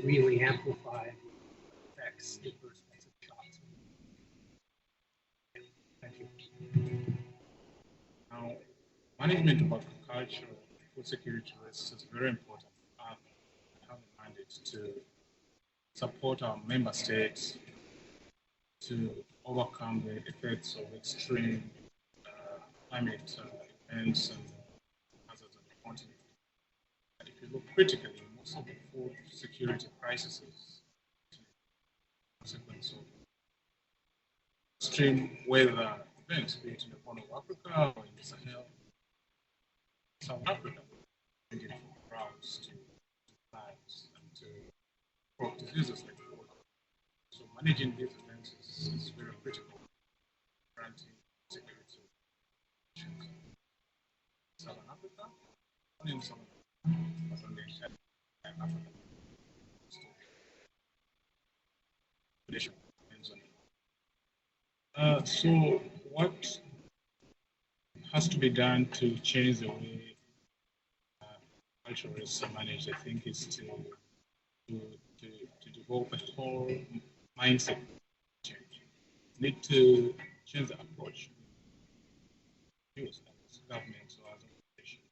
really amplify the effects of those kinds of shocks. Thank you. Now, management of agricultural food security risks is very important. We have a mandate to support our member states to overcome the effects of extreme climate events and hazards on the continent. And if you look critically, most of the food security crises consequence of extreme weather events, be it in the Horn of Africa or in the Sahel, South Africa, ranging from droughts to floods and to crop diseases like polio. So managing these events is very critical, granting security. Southern Africa, not in Southern Africa, but on the entire Africa. So what has to be done to change the way cultural risks are managed, I think, is to develop a whole mindset change. We need to change the approach. Use as governments or as organizations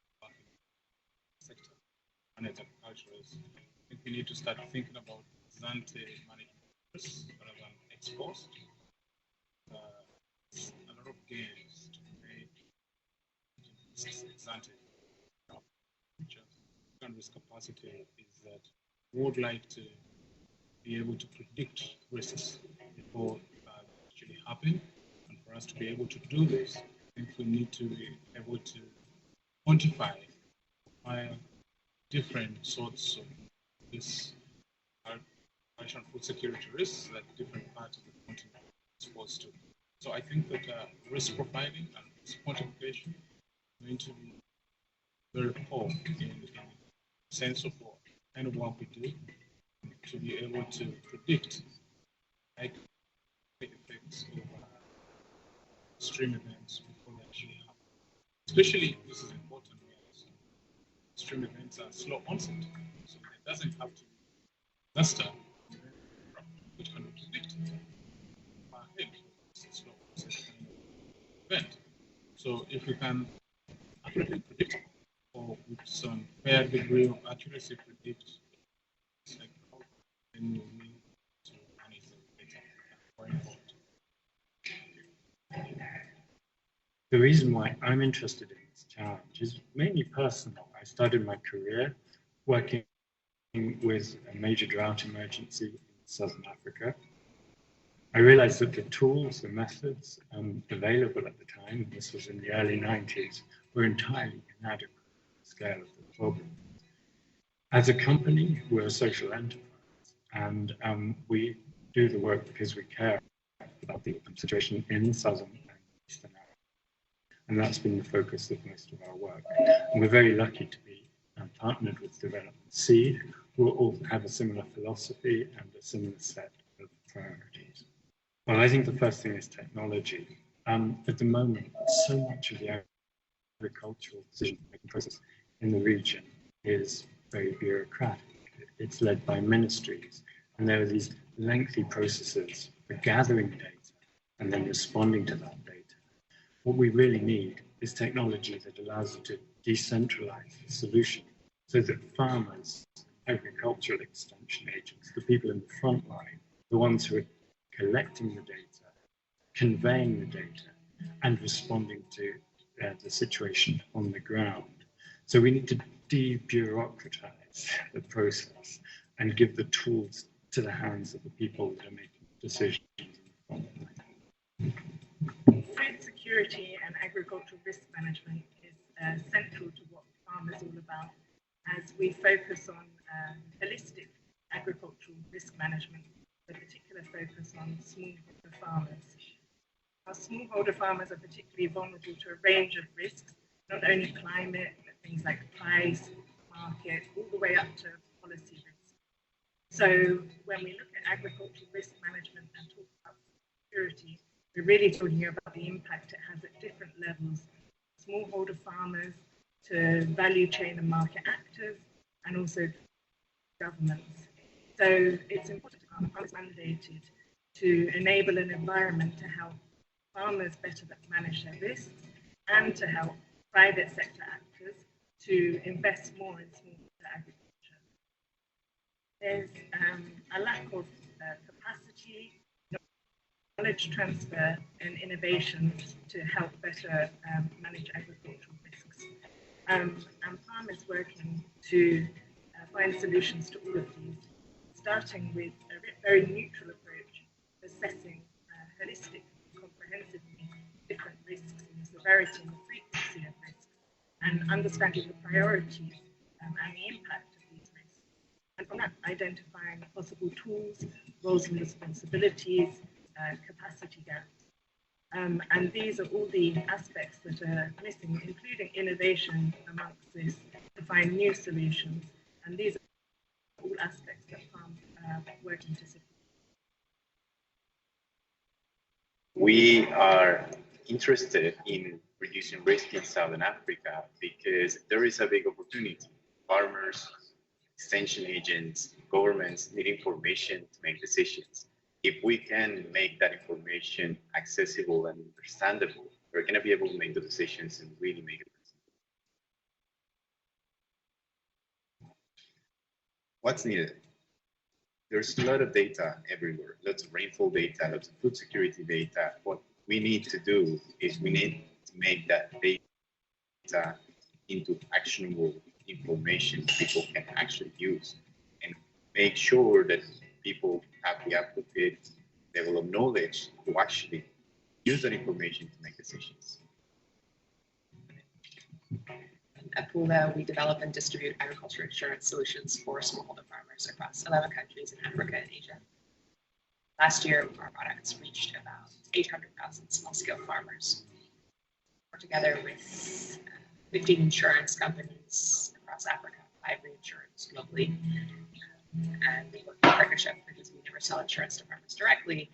sector manage agriculture risks. I think we need to start thinking about ex-ante management risks rather than ex-post. A lot of gains to be made ex-ante. Second risk capacity is that we would like to be able to predict risks before they actually happen. And for us to be able to do this, I think we need to be able to quantify different sorts of this agricultural food security risks that different parts of the continent are exposed to. So I think that risk profiling and risk quantification are going to be very core in the sense of what kind of work we do to be able to predict the effects of extreme events before they actually happen. Especially, this is important because extreme events are slow onset, so it doesn't have to be disaster which can be predicted ahead. It's a slow onset kind of event. So if we can accurately predict or with some fair degree of accuracy predict, like then we need to manage the data going forward. The reason why I'm interested in this challenge is mainly personal. I started my career working with a major drought emergency in Southern Africa. I realized that the tools, the methods available at the time, this was in the early 90s, were entirely inadequate to the scale of the problem. As a company, we're a social enterprise, and we do the work because we care about the situation in Southern and Eastern Africa. And that's been the focus of most of our work. And we're very lucky to be partnered with Development Seed, who all have a similar philosophy and a similar set of priorities. Well, I think the first thing is technology. At the moment, so much of the agricultural decision-making process in the region is very bureaucratic. It's led by ministries, and there are these lengthy processes for gathering data and then responding to that data. What we really need is technology that allows you to decentralize the solution so that farmers, agricultural extension agents, the people in the front line, the ones who are collecting the data, conveying the data, and responding to the situation on the ground. So we need to de-bureaucratize the process and give the tools to the hands of the people that are making decisions on the front line. Food security and agricultural risk management is central to what Farm is all about, as we focus on holistic agricultural risk management, with a particular focus on smallholder farmers. Our smallholder farmers are particularly vulnerable to a range of risks, not only climate, but things like price, market, all the way up to policy risk. So when we look at agricultural risk management and talk about security, we're really talking about the impact it has at different levels, smallholder farmers to value chain and market actors, and also governments. So it's important farmers mandated to enable an environment to help farmers better manage their risks and to help private sector actors to invest more in smallholder agriculture. There's a lack of capacity, knowledge transfer, and innovations to help better manage agricultural risks. And Farm is working to find solutions to all of these, starting with a very neutral approach, assessing holistic, comprehensively different risks in the severity and the frequency of risks, and understanding the priorities and the impact of these risks. And from that, identifying possible tools, roles and responsibilities, capacity gaps. And these are all the aspects that are missing, including innovation amongst this to find new solutions. And these are all aspects that Farm working to support. We are interested in reducing risk in Southern Africa because there is a big opportunity. Farmers, extension agents, governments need information to make decisions. If we can make that information accessible and understandable, we're going to be able to make the decisions and really make it. What's needed? There's a lot of data everywhere, lots of rainfall data, lots of food security data. What we need to do is we need to make that data into actionable information people can actually use and make sure that people have the appropriate level of knowledge to actually use that information to make decisions. At Pula, we develop and distribute agriculture insurance solutions for smallholder farmers across 11 countries in Africa and Asia. Last year, our products reached about 800,000 small-scale farmers. We're together with 15 insurance companies across Africa, 5 reinsurers globally. And we work in partnership because we never sell insurance to farmers directly.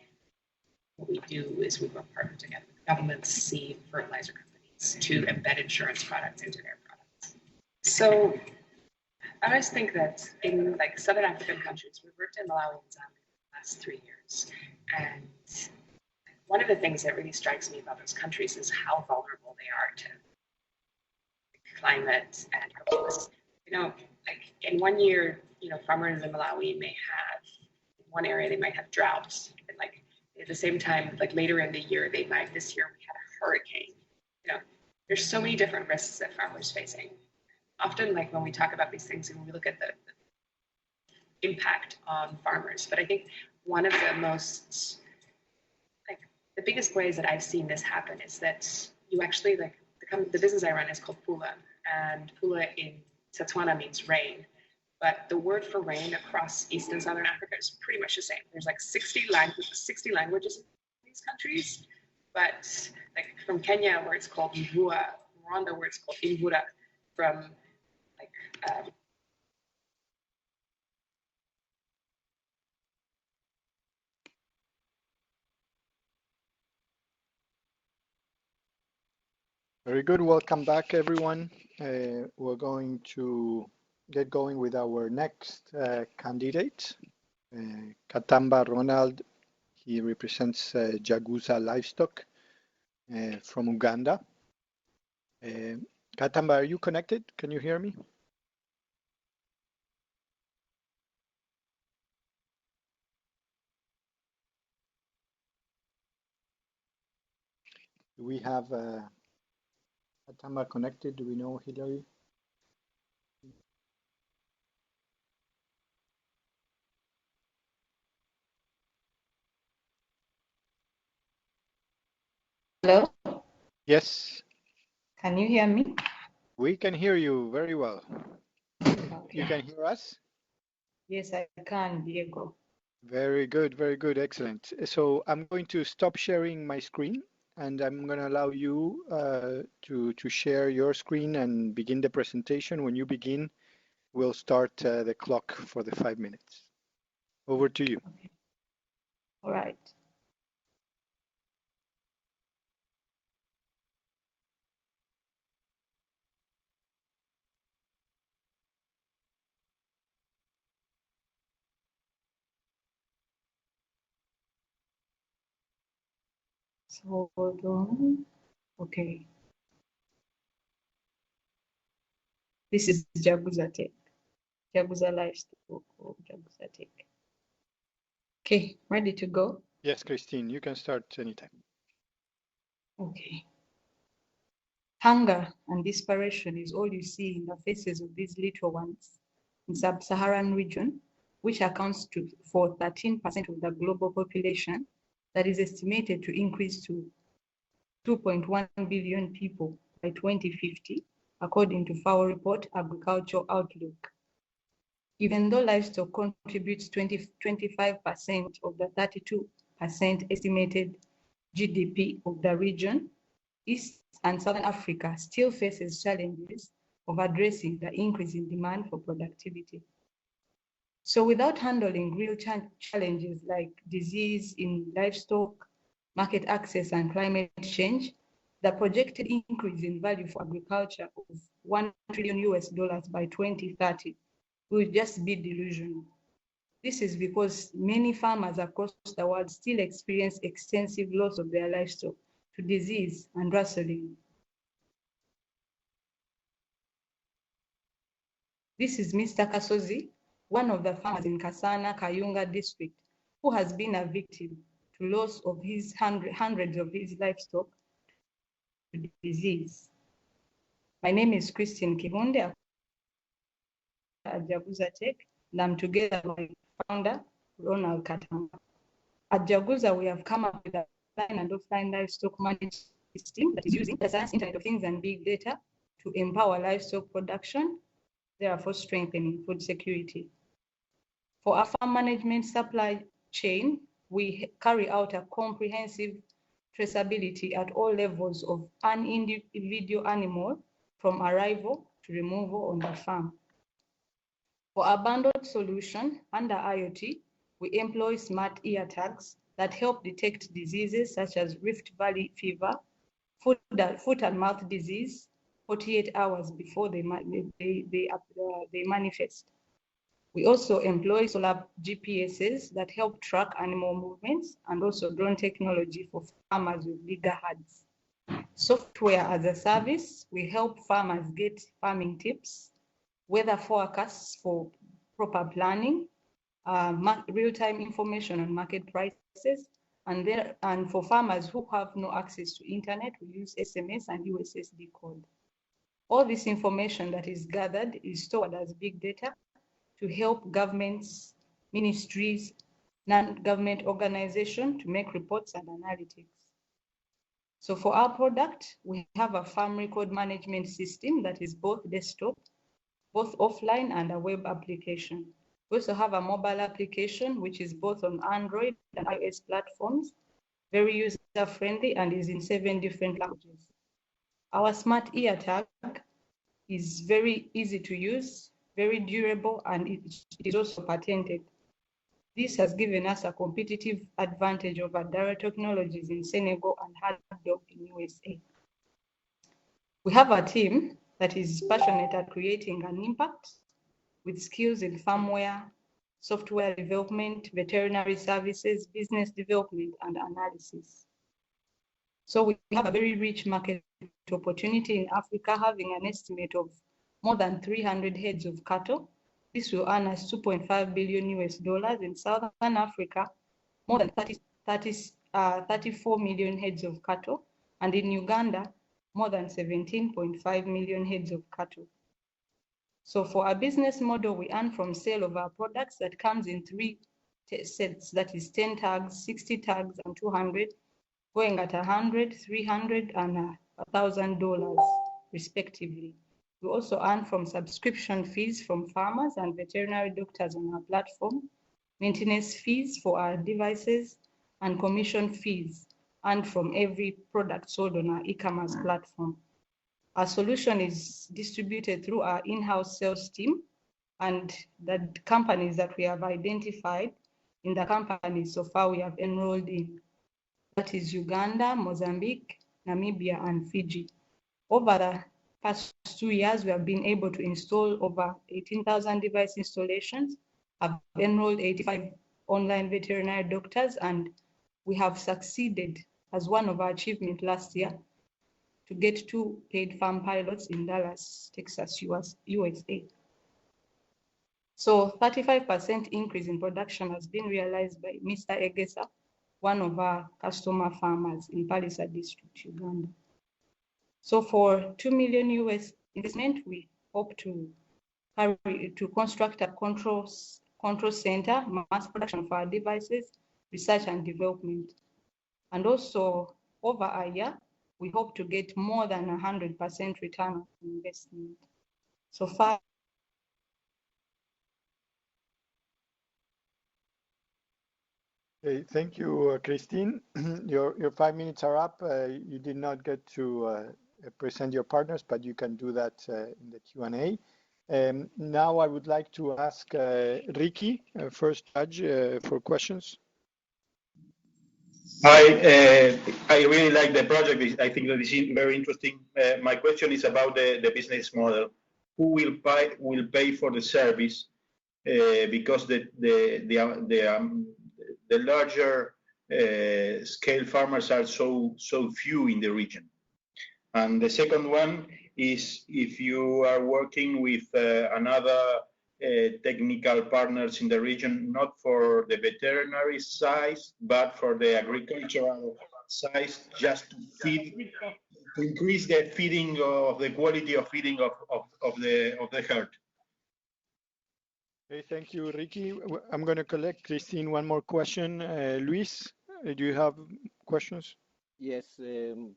What we do is we work partner together with governments, seed, fertilizer companies to embed insurance products into their products. So I always think that in like Southern African countries, we've worked in Malawi and Zambia for the last 3 years. And one of the things that really strikes me about those countries is how vulnerable they are to climate and health. You know, like in 1 year, you know, farmers in Malawi may have, in one area, they might have droughts. And like at the same time, like later in the year, this year we had a hurricane. You know, there's so many different risks that farmers facing. Often, like when we talk about these things and we look at the impact on farmers, but I think one of the most, like the biggest ways that I've seen this happen is that you actually like, the business I run is called Pula, and Pula in Setswana means rain. But the word for rain across East and Southern Africa is pretty much the same. There's like 60 languages in these countries, but like from Kenya where it's called Mvua, Rwanda where it's called Imvura, from like Very good. Welcome back, everyone. We're going to get going with our next candidate, Katamba Ronald. He represents Jaguza Livestock from Uganda. Katamba, are you connected? Can you hear me? Do we have Katamba connected? Do we know Hillary? Hello? Yes, Can you hear me? we can hear you very well. You can hear us? Yes, I can, Diego. Very good, excellent. So I'm going to stop sharing my screen and I'm going to allow you to share your screen and begin the presentation. When you begin, we'll start the clock for the 5 minutes. Over to you. Okay. All right. So hold on. Okay. This is Jaguza Tech. Jaguza Livestock or Jaguza Tech. Okay, ready to go? Yes, Christine, you can start anytime. Okay. Hunger and desperation is all you see in the faces of these little ones in sub-Saharan region, which accounts for 13% of the global population that is estimated to increase to 2.1 billion people by 2050, according to FAO report Agricultural Outlook. Even though livestock contributes 25% of the 32% estimated GDP of the region, East and Southern Africa still faces challenges of addressing the increase in demand for productivity. So without handling real challenges like disease in livestock, market access, and climate change, the projected increase in value for agriculture of $1 trillion by 2030 will just be delusional. This is because many farmers across the world still experience extensive loss of their livestock to disease and rustling. This is Mr. Kasozi, one of the farmers in Kasana, Kayunga district, who has been a victim to loss of his hundreds of his livestock to disease. My name is Christine Kihunde at Jaguza Tech, and I'm together with my founder, Ronald Katanga. At Jaguza, we have come up with a online and offline livestock management system that is using the science, Internet of Things, and big data to empower livestock production, therefore strengthening food security. For our farm management supply chain, we carry out a comprehensive traceability at all levels of an individual animal from arrival to removal on the farm. For our bundled solution under IoT, we employ smart ear tags that help detect diseases such as Rift Valley fever, foot and mouth disease, 48 hours before they manifest. We also employ solar GPSs that help track animal movements and also drone technology for farmers with bigger herds. Software as a service, we help farmers get farming tips, weather forecasts for proper planning, real-time information on market prices, and for farmers who have no access to internet, we use SMS and USSD code. All this information that is gathered is stored as big data to help governments, ministries, non-government organizations to make reports and analytics. So for our product, we have a farm record management system that is both desktop, both offline, and a web application. We also have a mobile application, which is both on Android and iOS platforms, very user-friendly, and is in 7 different languages. Our smart ear tag is very easy to use, very durable, and it is also patented. This has given us a competitive advantage over direct technologies in Senegal and HardDog in USA. We have a team that is passionate at creating an impact with skills in firmware, software development, veterinary services, business development, and analysis. So we have a very rich market opportunity in Africa, having an estimate of more than 300 heads of cattle. This will earn us $2.5 billion in Southern Africa, more than 34 million heads of cattle, and in Uganda, more than 17.5 million heads of cattle. So for our business model, we earn from sale of our products that comes in 3 sets, that is 10 tags, 60 tags, and 200, going at 100, 300, and $1,000 respectively. We also earn from subscription fees from farmers and veterinary doctors on our platform, maintenance fees for our devices, and commission fees earned from every product sold on our e-commerce platform. Our solution is distributed through our in-house sales team, and the companies that we have identified in the companies so far we have enrolled in, that is Uganda, Mozambique, Namibia, and Fiji. Over the past 2 years, we have been able to install over 18,000 device installations, have enrolled 85 online veterinary doctors, and we have succeeded as one of our achievements last year to get 2 paid farm pilots in Dallas, Texas, USA. So 35% increase in production has been realized by Mr. Egesa, one of our customer farmers in Palisa District, Uganda. So for $2 million US investment, we hope to construct a control center, mass production of our devices, research and development. And also over a year, we hope to get more than 100% return on investment. So far, Okay, thank you, Christine. Your 5 minutes are up. You did not get to present your partners, but you can do that in the Q&A. Now I would like to ask Ricky, first judge, for questions. I really like the project. I think that it's very interesting. My question is about the business model. Who will pay for the service? Because the larger scale farmers are so few in the region. And the second one is if you are working with another technical partners in the region, not for the veterinary size, but for the agricultural size, just to increase the feeding of the quality of feeding of the herd. Okay, thank you, Ricky. I'm going to collect, Christine, one more question. Luis, do you have questions? Yes,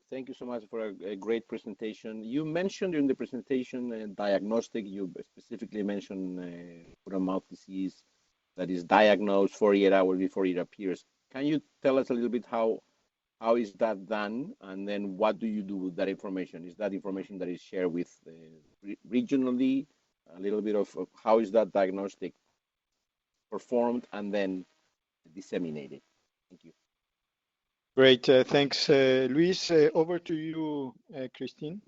thank you so much for a great presentation. You mentioned during the presentation diagnostic. You specifically mentioned foot-and-mouth disease that is diagnosed 48 hours before it appears. Can you tell us a little bit how is that done, and then what do you do with that information? Is that information that is shared with regionally? A little bit of how is that diagnostic performed and then disseminated? Thank you. Great, thanks, Luis. Over to you, Christine.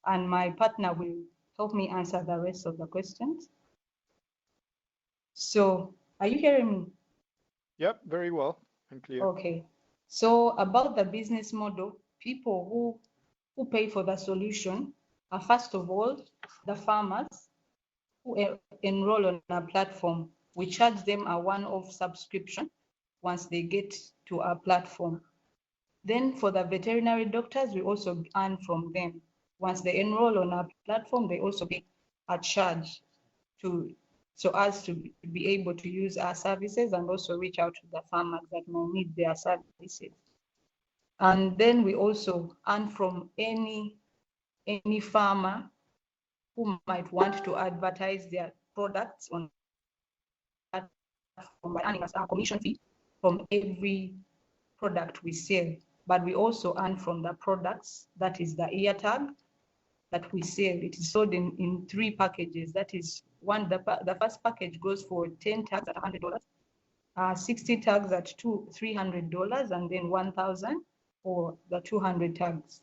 And my partner will help me answer the rest of the questions. So, are you hearing me? Yep, very well and clear. Okay. So about the business model, people who pay for the solution are first of all the farmers who enroll on a platform. We charge them a one-off subscription once they get to our platform. Then for the veterinary doctors, we also earn from them. Once they enroll on our platform, they also get a charge so as to be able to use our services and also reach out to the farmers that may need their services. And then we also earn from any farmer who might want to advertise their products on that platform by earning us a commission fee from every product we sell. But we also earn from the products, that is the ear tag that we sell. It is sold in 3 packages. That is the first package goes for 10 tags at $100, 60 tags at $300, and then 1,000 for the 200 tags.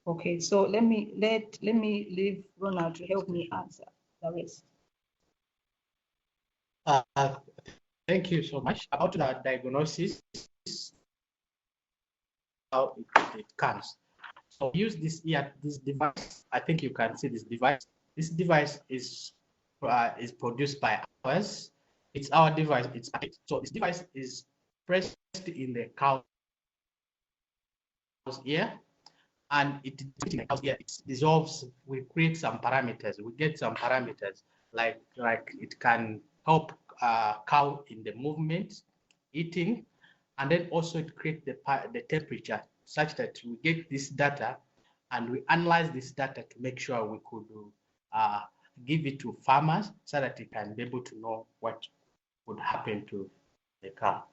Okay, so let me leave Ronald to help me answer the rest. Thank you so much. About the diagnosis, how it comes. So use this device. I think you can see this device. This device is produced by us. It's our device. So this device is pressed in the cow's ear, and it dissolves. We create some parameters. We get some parameters like it can help cow in the movement, eating, and then also it creates the temperature such that we get this data and we analyze this data to make sure we could give it to farmers so that they can be able to know what would happen to the cow.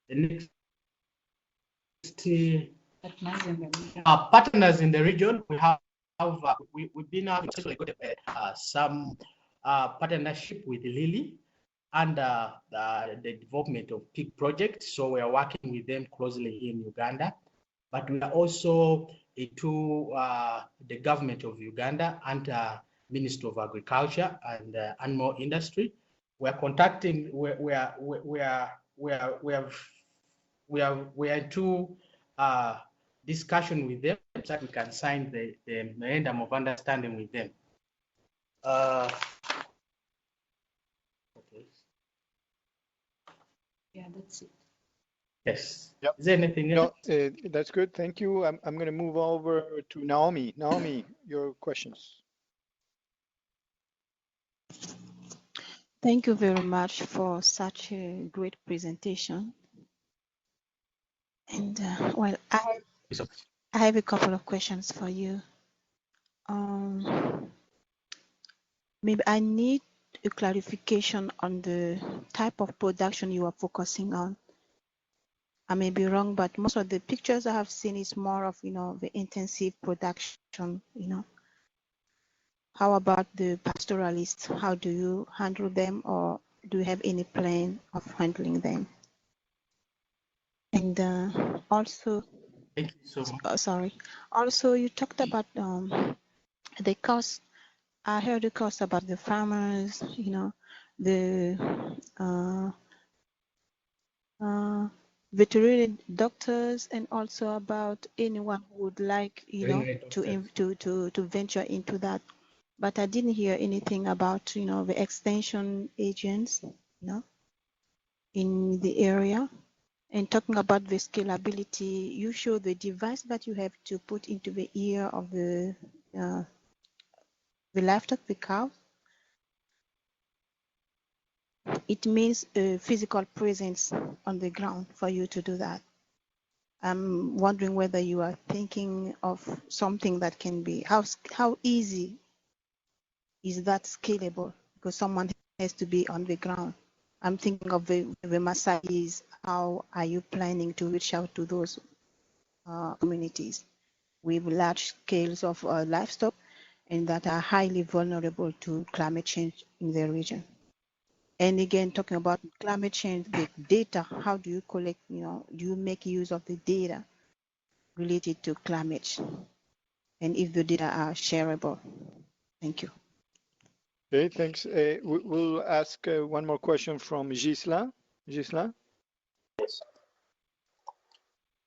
The next partners in the region, we've been successfully got some partnership with Lilly and the development of pig project. So we are working with them closely here in Uganda, but we are also into the government of Uganda and Ministry of Agriculture and Animal Industry. we're contacting, we are into discussion with them so that we can sign the memorandum of understanding with them. Okay. Yeah, that's it. Yes. Yep. Is there anything else? No, that's good. Thank you. I'm going to move over to Naomi. Naomi, your questions. Thank you very much for such a great presentation. And well, I have a couple of questions for you. Maybe I need a clarification on the type of production you are focusing on. I may be wrong, but most of the pictures I have seen is more of, the intensive production, How about the pastoralists? How do you handle them, or do you have any plan of handling them? And also, Thank you so much. sorry. Also, you talked about the cost. I heard the cost about the farmers, the veterinary doctors, and also about anyone who would like, to venture into that. But I didn't hear anything about, the extension agents, in the area. And talking about the scalability, you show the device that you have to put into the ear of the livestock, the cow. It means a physical presence on the ground for you to do that. I'm wondering whether you are thinking of something that can be, how easy is that scalable? Because someone has to be on the ground. I'm thinking of the Maasais. How are you planning to reach out to those communities with large scales of livestock and that are highly vulnerable to climate change in their region? And again, talking about climate change, the data, how do you collect, do you make use of the data related to climate change? And if the data are shareable? Thank you. Okay, thanks. We'll ask one more question from Gisela. Gisela? Yes.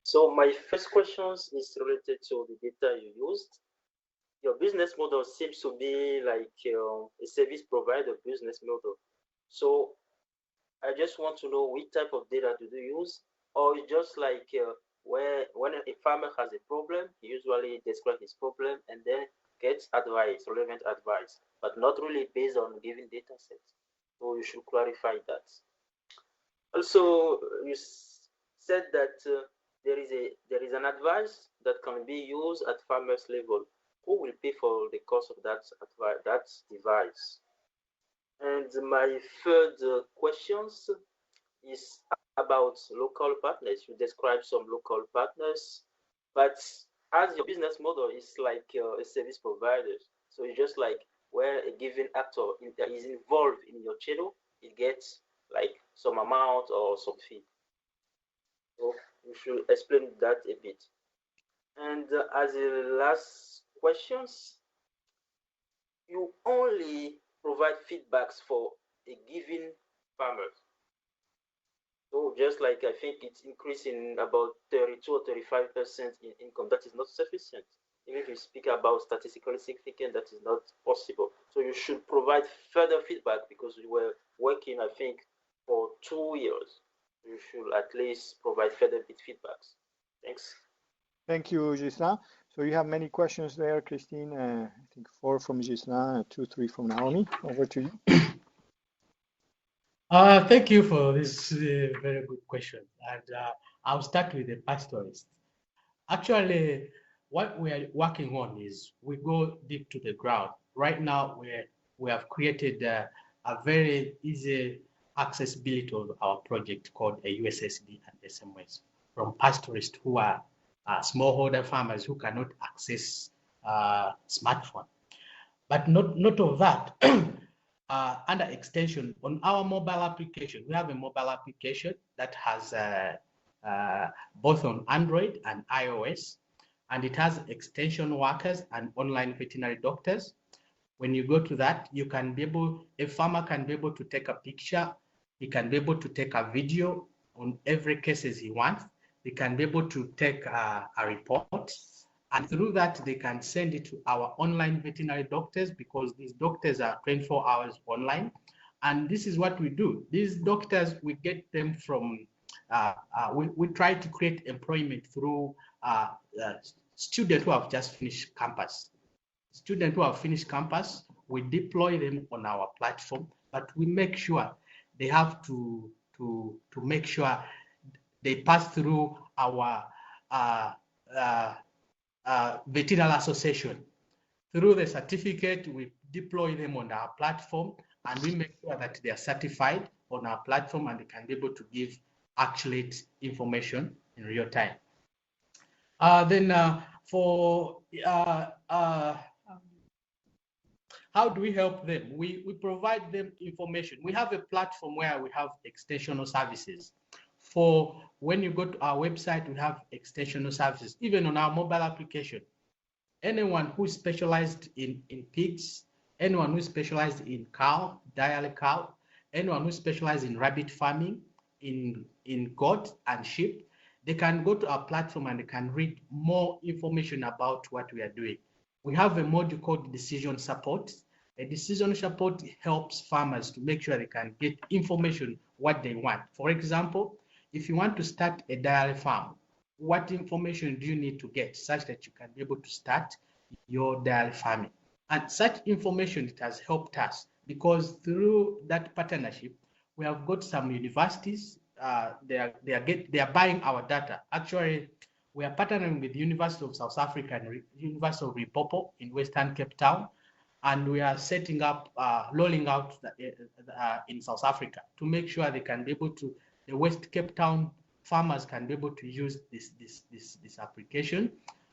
So my first question is related to the data you used. Your business model seems to be like a service provider business model. So I just want to know which type of data do you use, or it's just like when a farmer has a problem, he usually describes his problem and then gets advice, relevant advice, but not really based on given data sets. So you should clarify that. Also, you said that there is an advice that can be used at farmers level. Who will pay for the cost of that device? And my third questions is about local partners. You described some local partners, but as your business model is like a service provider, so it's just like where a given actor is involved in your channel, it gets like some amount or some fee. So you should explain that a bit. And as a last questions, you only provide feedbacks for a given farmer. So just like I think it's increasing about 32 or 35% in income, that is not sufficient. Even if you speak about statistically significant, that is not possible. So you should provide further feedback because you were working, I think, for 2 years. You should at least provide further feedbacks. Thanks. Thank you, Gisela. So you have many questions there, Christine. I think 4 from Gisela, 2, 3 from Naomi. Over to you. Thank you for this very good question. And I'll start with the pastoralist. Actually, what we are working on is we go deep to the ground. Right now, we have created a very easy accessibility of our project called a USSD and SMS from pastoralists who are smallholder farmers who cannot access smartphone. But not of that. Under extension on our mobile application, we have a mobile application that has both on Android and iOS, and it has extension workers and online veterinary doctors. When you go to that, you can be able, a farmer can be able to take a picture. He can be able to take a video on every cases he wants. They can be able to take a report. And through that, they can send it to our online veterinary doctors, because these doctors are 24 hours online. And this is what we do. These doctors, we get them from, we try to create employment through students who have just finished campus. Students who have finished campus, we deploy them on our platform, but we make sure they have to make sure they pass through our veterinary association. Through the certificate, we deploy them on our platform, and we make sure that they are certified on our platform and they can be able to give accurate information in real time. How do we help them? We provide them information. We have a platform where we have extensional services. For when you go to our website, we have extensional services. Even on our mobile application, anyone who's specialized in pigs, anyone who's specialized in cow, dairy cow, anyone who's specialized in rabbit farming, in goat and sheep, they can go to our platform and they can read more information about what we are doing. We have a module called decision support. A decision support helps farmers to make sure they can get information what they want. For example, if you want to start a dairy farm, what information do you need to get such that you can be able to start your dairy farming? And such information, it has helped us, because through that partnership, we have got some universities, they are buying our data. Actually, we are partnering with the University of South Africa and University of Limpopo in Western Cape Town, and we are setting up, rolling out in South Africa to make sure they can be able to, the West Cape Town farmers can be able to use this application.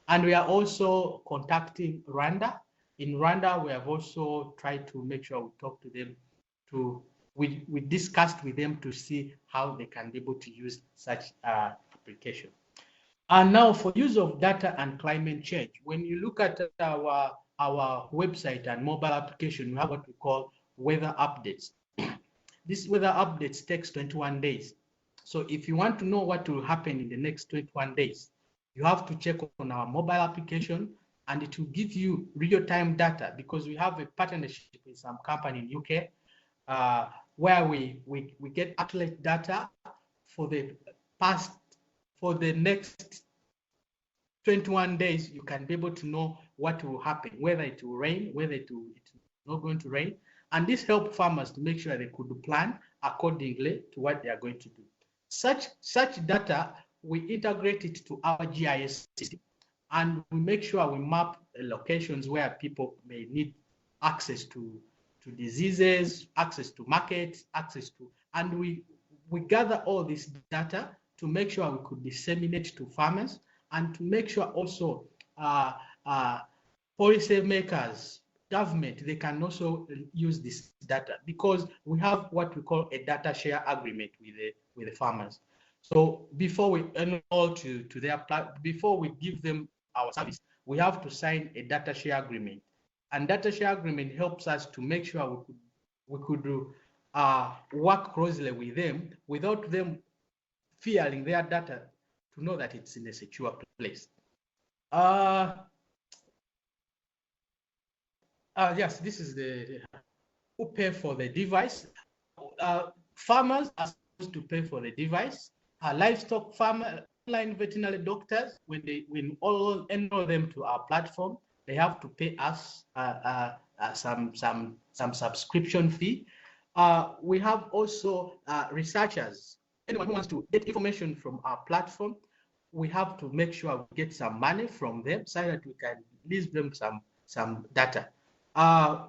And we are also contacting Rwanda. In Rwanda, we have also tried to make sure we talk to them we discussed with them to see how they can be able to use such application. And now for use of data and climate change, when you look at our website and mobile application, we have what we call weather updates. This weather updates takes 21 days. So if you want to know what will happen in the next 21 days, you have to check on our mobile application, and it will give you real-time data, because we have a partnership with some company in UK where we get accurate data for the next 21 days. You can be able to know what will happen, whether it will rain, whether it's not going to rain. And this helps farmers to make sure they could plan accordingly to what they are going to do. Such data, we integrate it to our GIS system, and we make sure we map locations where people may need access to diseases, access to markets, and we gather all this data to make sure we could disseminate to farmers, and to make sure also policy makers, government, they can also use this data, because we have what we call a data share agreement with the farmers. So before we enroll to their before we give them our service, we have to sign a data share agreement. And data share agreement helps us to make sure we could work closely with them without them fearing their data, to know that it's in a secure place. Yes, this is the who pay for the device. Farmers are supposed to pay for the device. Livestock farmer, online veterinary doctors, when all enroll them to our platform, they have to pay us some subscription fee. We have also researchers. Anyone who wants to get information from our platform, we have to make sure we get some money from them so that we can lease them some data.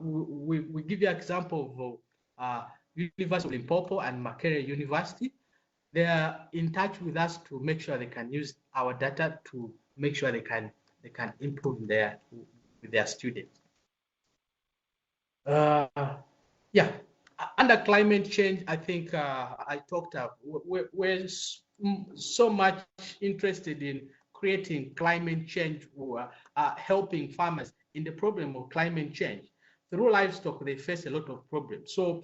We give you an example of University of Limpopo and Makerere University. They are in touch with us to make sure they can use our data to make sure they can improve with their students. Yeah, under climate change, I think I talked about, we're so much interested in creating climate change, or helping farmers in the problem of climate change. through livestock, they face a lot of problems. So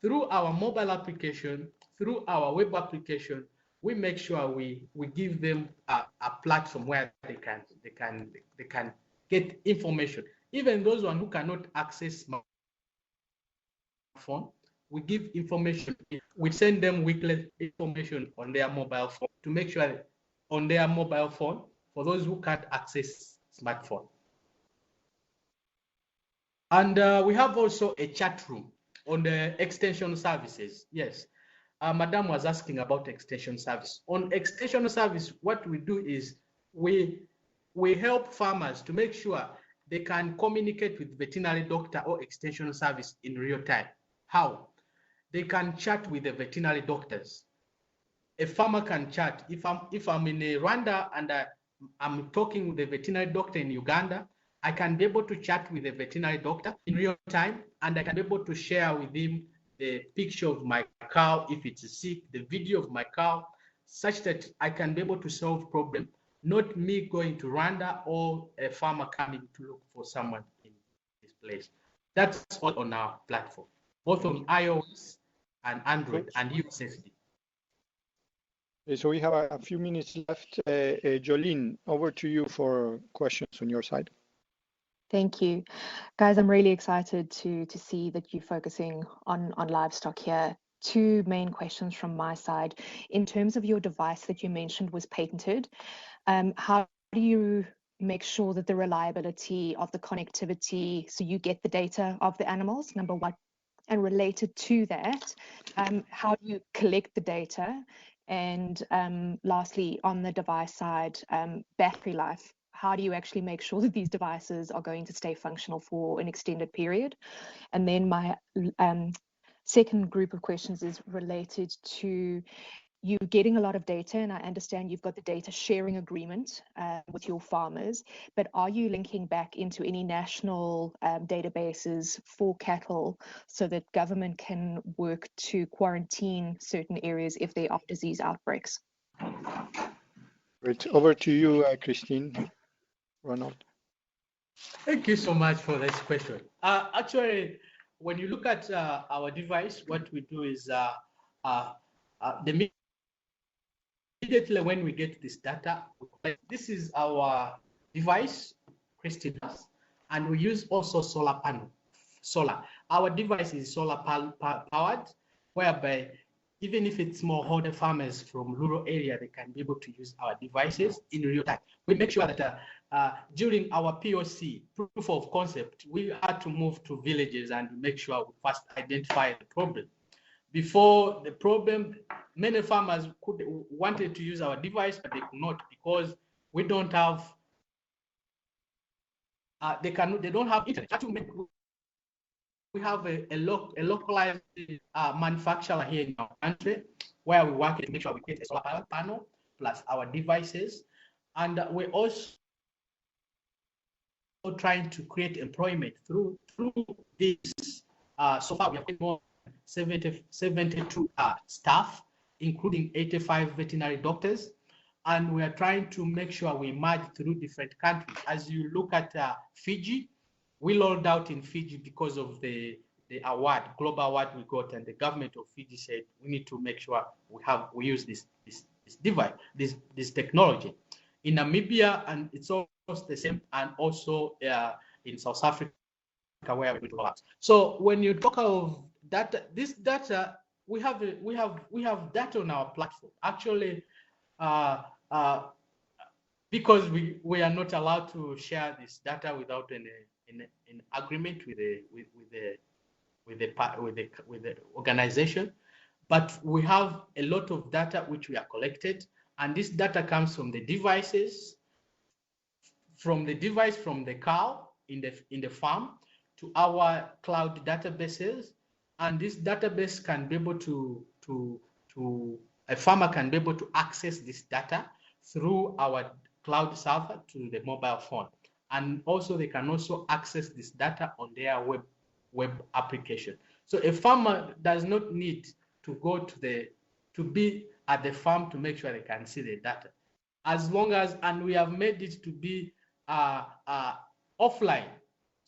through our mobile application, through our web application, we make sure we give them a platform where they can get information. Even those who cannot access smartphone, we give information. We send them weekly information on their mobile phone to make sure that on their mobile phone for those who can't access smartphone. And we have also a chat room on the extension services. Yes, Madam was asking about extension service. On extension service, what we do is we help farmers to make sure they can communicate with veterinary doctor or extension service in real time. How? They can chat with the veterinary doctors. A farmer can chat. If I'm in Rwanda and I'm talking with the veterinary doctor in Uganda, I can be able to chat with the veterinary doctor in real time, and I can be able to share with him the picture of my cow if it's sick, the video of my cow, such that I can be able to solve problem, not me going to Rwanda or a farmer coming to look for someone in this place. That's all on our platform, both on iOS and Android and USSD. So we have a few minutes left. Jolene, over to you for questions on your side. Thank you. Guys, I'm really excited to see that you're focusing on livestock here. Two main questions from my side. In terms of your device that you mentioned was patented, how do you make sure that the reliability of the connectivity, so you get the data of the animals, number one? And related to that, how do you collect the data? And lastly, on the device side, battery life. How do you actually make sure that these devices are going to stay functional for an extended period? And then my second group of questions is related to you getting a lot of data, and I understand you've got the data sharing agreement with your farmers, but are you linking back into any national databases for cattle so that government can work to quarantine certain areas if there are disease outbreaks? Great. Over to you, Christine. Ronald. Thank you so much for this question. Actually, when you look at our device, what we do is immediately when we get this data, this is our device, Christine, and we use also solar panel. Our device is solar powered, whereby even if it's smallholder farmers from rural area, they can be able to use our devices in real time. We make sure that during our POC, proof of concept, we had to move to villages and make sure we first identify the problem. Before the problem, many farmers wanted to use our device, but they could not because we don't have, they don't have internet. We have a localized manufacturer here in our country where we work to make sure we create a solar panel plus our devices. And we're also trying to create employment through this. So far, we have more 72 staff, including 85 veterinary doctors. And we are trying to make sure we merge through different countries. As you look at Fiji, we rolled out in Fiji because of the award, global award we got, and the government of Fiji said we need to make sure we use this device, this technology. In Namibia, and it's almost the same, and also in South Africa where we do that. So when you talk of data, this data, we have data on our platform. Actually, because we are not allowed to share this data without an agreement with the organization, but we have a lot of data which we are collected, and this data comes from the devices, from the cow in the farm to our cloud databases, and this database can be able to a farmer can be able to access this data through our cloud server to the mobile phone. And also they can also access this data on their web application. So a farmer does not need to go to be at the farm to make sure they can see the data. As long as, and we have made it to be offline.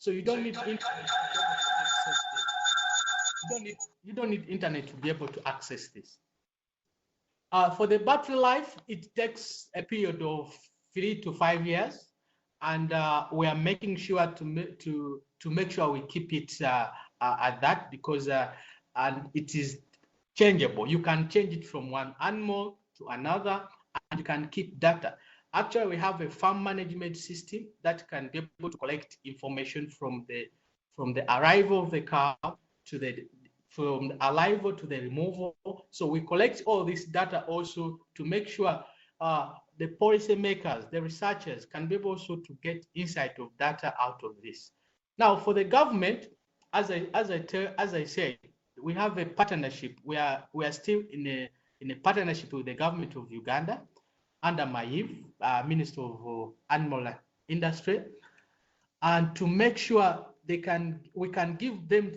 So you don't need internet to be able to access this. You don't need internet to be able to access this. For the battery life, it takes a period of 3 to 5 years, and we are making sure to make sure we keep it at that, because and it is changeable. You can change it from one animal to another, and you can keep data. Actually, we have a farm management system that can be able to collect information from the arrival of the cow to from the arrival to the removal. So we collect all this data also to make sure the policymakers, the researchers can be able also to get insight of data out of this. Now, for the government, as I said, we have a partnership. We are still in a partnership with the government of Uganda under MAIV, Minister of Animal Industry, and to make sure we can give them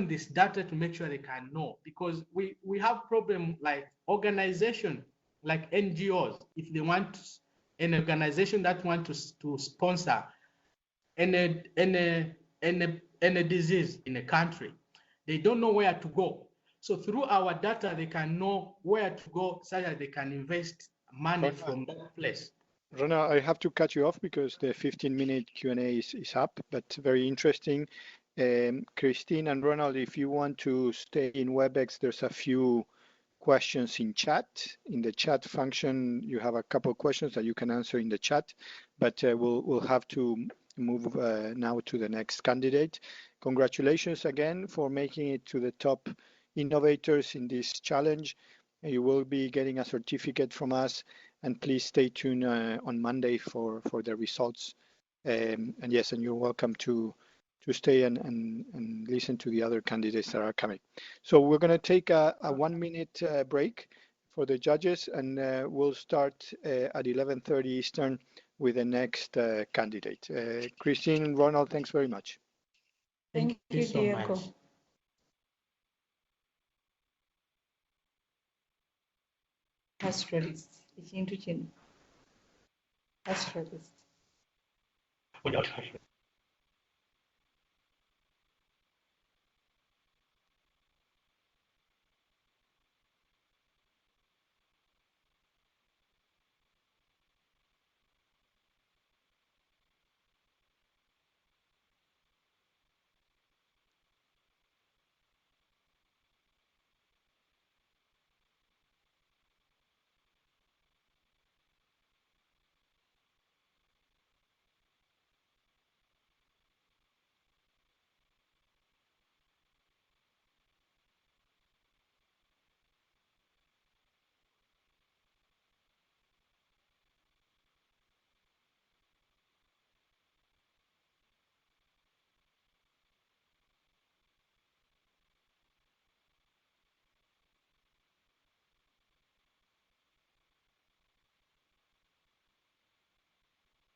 this data to make sure they can know, because we have problem like organization like NGOs. If they want an organization that want to sponsor any disease in a country, they don't know where to go. So through our data, they can know where to go so that they can invest money from that place. Rona, I have to cut you off because the 15-minute Q&A is up, but very interesting. Christine and Ronald, if you want to stay in WebEx, there's a few questions in chat. In the chat function, you have a couple of questions that you can answer in the chat, but we'll have to move now to the next candidate. Congratulations again for making it to the top innovators in this challenge. You will be getting a certificate from us, and please stay tuned on Monday for the results. And yes, and you're welcome to stay and listen to the other candidates that are coming. So we're going to take a 1-minute break for the judges, and we'll start at 11:30 Eastern with the next candidate. Christine and Ronald, thanks very much. Thank you so Diego. Much. Pastoralist. Ikintu kino. Pastoralist.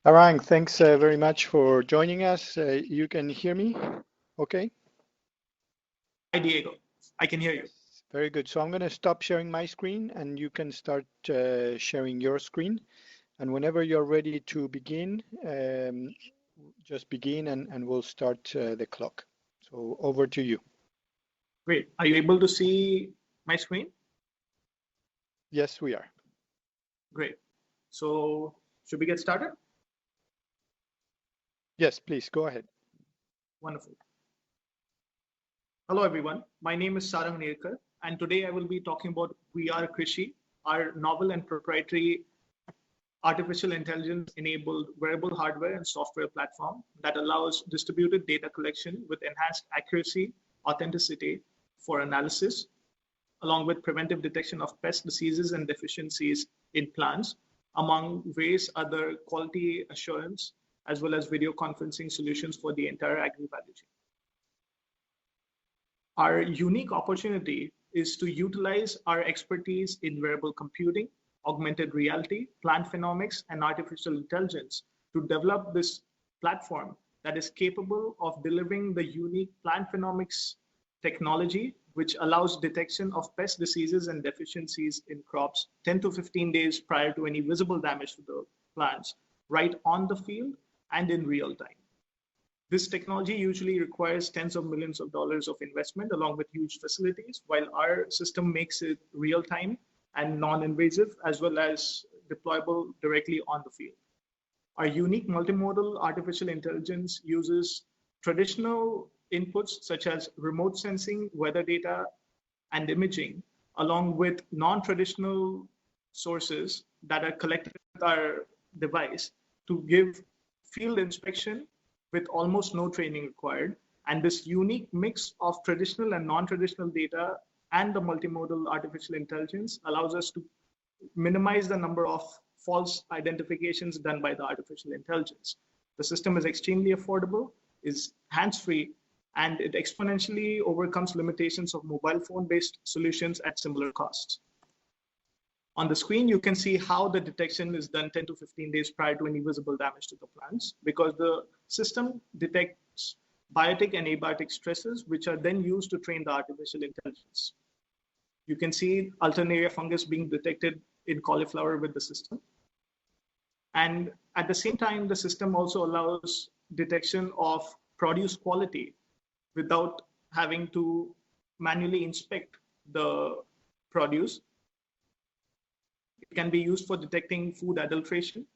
Arang, thanks very much for joining us. You can hear me? Okay. Hi, Diego. I can hear you. Very good. So I'm going to stop sharing my screen, and you can start sharing your screen. And whenever you're ready to begin, just begin, and we'll start the clock. So over to you. Great. Are you able to see my screen? Yes, we are. Great. So should we get started? Yes, please go ahead. Wonderful. Hello, everyone. My name is Sarang Nirkar, and today I will be talking about VR Krishi, our novel and proprietary artificial intelligence-enabled wearable hardware and software platform that allows distributed data collection with enhanced accuracy, authenticity for analysis, along with preventive detection of pest diseases and deficiencies in plants, among various other quality assurance, as well as video conferencing solutions for the entire agri-value chain. Our unique opportunity is to utilize our expertise in wearable computing, augmented reality, plant phenomics, and artificial intelligence to develop this platform that is capable of delivering the unique plant phenomics technology, which allows detection of pest diseases and deficiencies in crops 10 to 15 days prior to any visible damage to the plants, right on the field and in real time. This technology usually requires tens of millions of dollars of investment along with huge facilities, while our system makes it real-time and non-invasive, as well as deployable directly on the field. Our unique multimodal artificial intelligence uses traditional inputs such as remote sensing, weather data, and imaging, along with non-traditional sources that are collected with our device to give field inspection with almost no training required. And this unique mix of traditional and non-traditional data and the multimodal artificial intelligence allows us to minimize the number of false identifications done by the artificial intelligence. The system is extremely affordable, is hands-free, and it exponentially overcomes limitations of mobile phone-based solutions at similar costs. On the screen, you can see how the detection is done 10 to 15 days prior to any visible damage to the plants, because the system detects biotic and abiotic stresses, which are then used to train the artificial intelligence. You can see Alternaria fungus being detected in cauliflower with the system. And at the same time, the system also allows detection of produce quality without having to manually inspect the produce. It can be used for detecting food adulteration,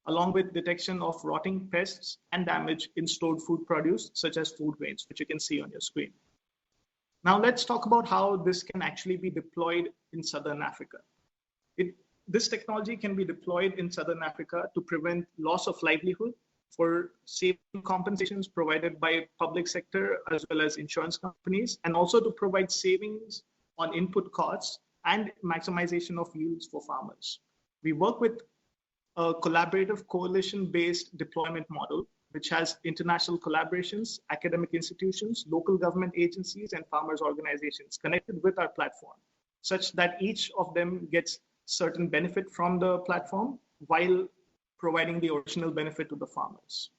along with detection of rotting pests and damage in stored food produce, such as food grains, which you can see on your screen. Now let's talk about how this can actually be deployed in Southern Africa. This technology can be deployed in Southern Africa to prevent loss of livelihood for saving compensations provided by public sector as well as insurance companies, and also to provide savings on input costs and maximization of yields for farmers. We work with a collaborative coalition-based deployment model, which has international collaborations, academic institutions, local government agencies, and farmers organizations connected with our platform, such that each of them gets certain benefit from the platform while providing the original benefit to the farmers.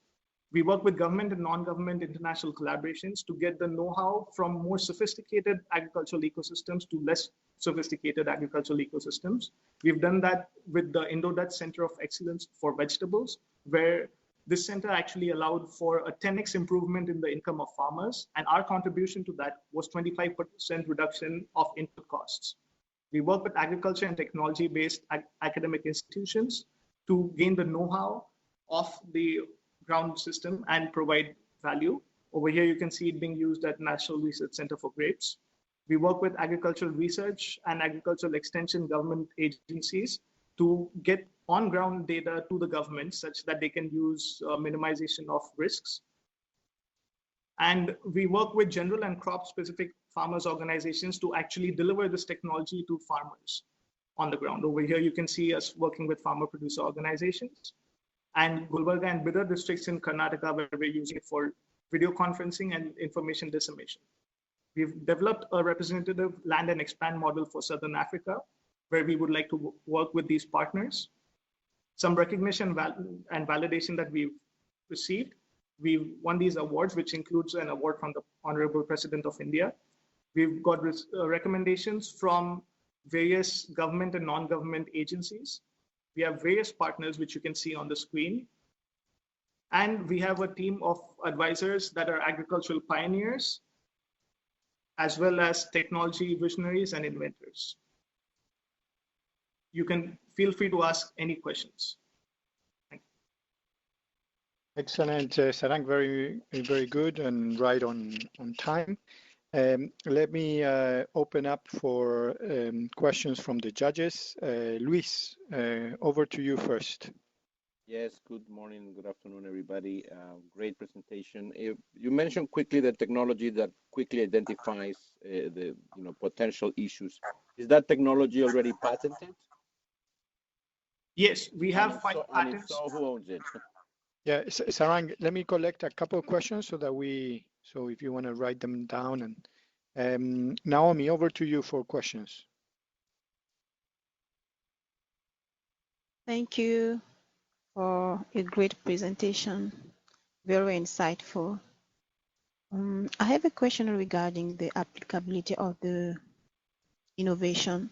We work with government and non-government international collaborations to get the know-how from more sophisticated agricultural ecosystems to less sophisticated agricultural ecosystems. We've done that with the Indo-Dutch Center of Excellence for Vegetables, where this center actually allowed for a 10x improvement in the income of farmers, and our contribution to that was 25% reduction of input costs. We work with agriculture and technology-based academic institutions to gain the know-how of the ground system and provide value. Over here, you can see it being used at National Research Center for Grapes. We work with agricultural research and agricultural extension government agencies to get on-ground data to the government such that they can use minimization of risks. And we work with general and crop-specific farmers organizations to actually deliver this technology to farmers on the ground. Over here, you can see us working with farmer-producer organizations, and Gulbarga and Bidar districts in Karnataka, where we're using it for video conferencing and information dissemination. We've developed a representative land and expand model for Southern Africa, where we would like to work with these partners. Some recognition and validation that we've received. We've won these awards, which includes an award from the Honorable President of India. We've got recommendations from various government and non-government agencies. We have various partners, which you can see on the screen. And we have a team of advisors that are agricultural pioneers, as well as technology visionaries and inventors. You can feel free to ask any questions. Thank you. Excellent, Sarang, very good and right on time. Let me open up for questions from the judges. Luis, over to you first. Yes, good morning, good afternoon, everybody. Great presentation. You mentioned quickly the technology that quickly identifies the potential issues. Is that technology already patented? Yes, we have 5 patents. So who owns it? Yeah, Sarang, let me collect a couple of questions so if you want to write them down. And Naomi, over to you for questions. Thank you for a great presentation, very insightful. I have a question regarding the applicability of the innovation.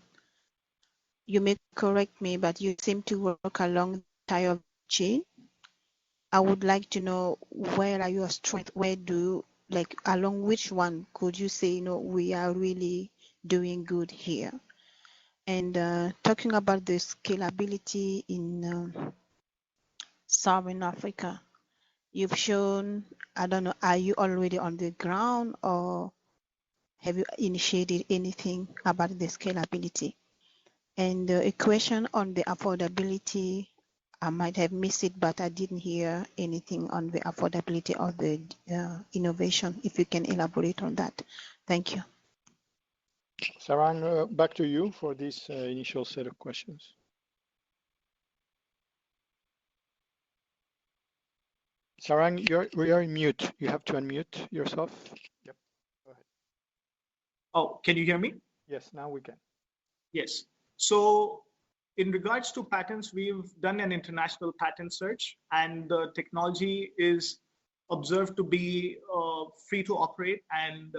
You may correct me, but you seem to work along the entire chain. I would like to know where are your strengths? Where do like along which one could you say, we are really doing good here? And talking about the scalability in Southern Africa, you've shown, I don't know, are you already on the ground or have you initiated anything about the scalability? And a question on the affordability, I might have missed it, but I didn't hear anything on the affordability of the innovation. If you can elaborate on that. Thank you. Sarang, back to you for this initial set of questions. Sarang, we are in mute. You have to unmute yourself. Yep. Go ahead. Oh, can you hear me? Yes, now we can. Yes. So in regards to patents, we've done an international patent search, and the technology is observed to be free to operate, and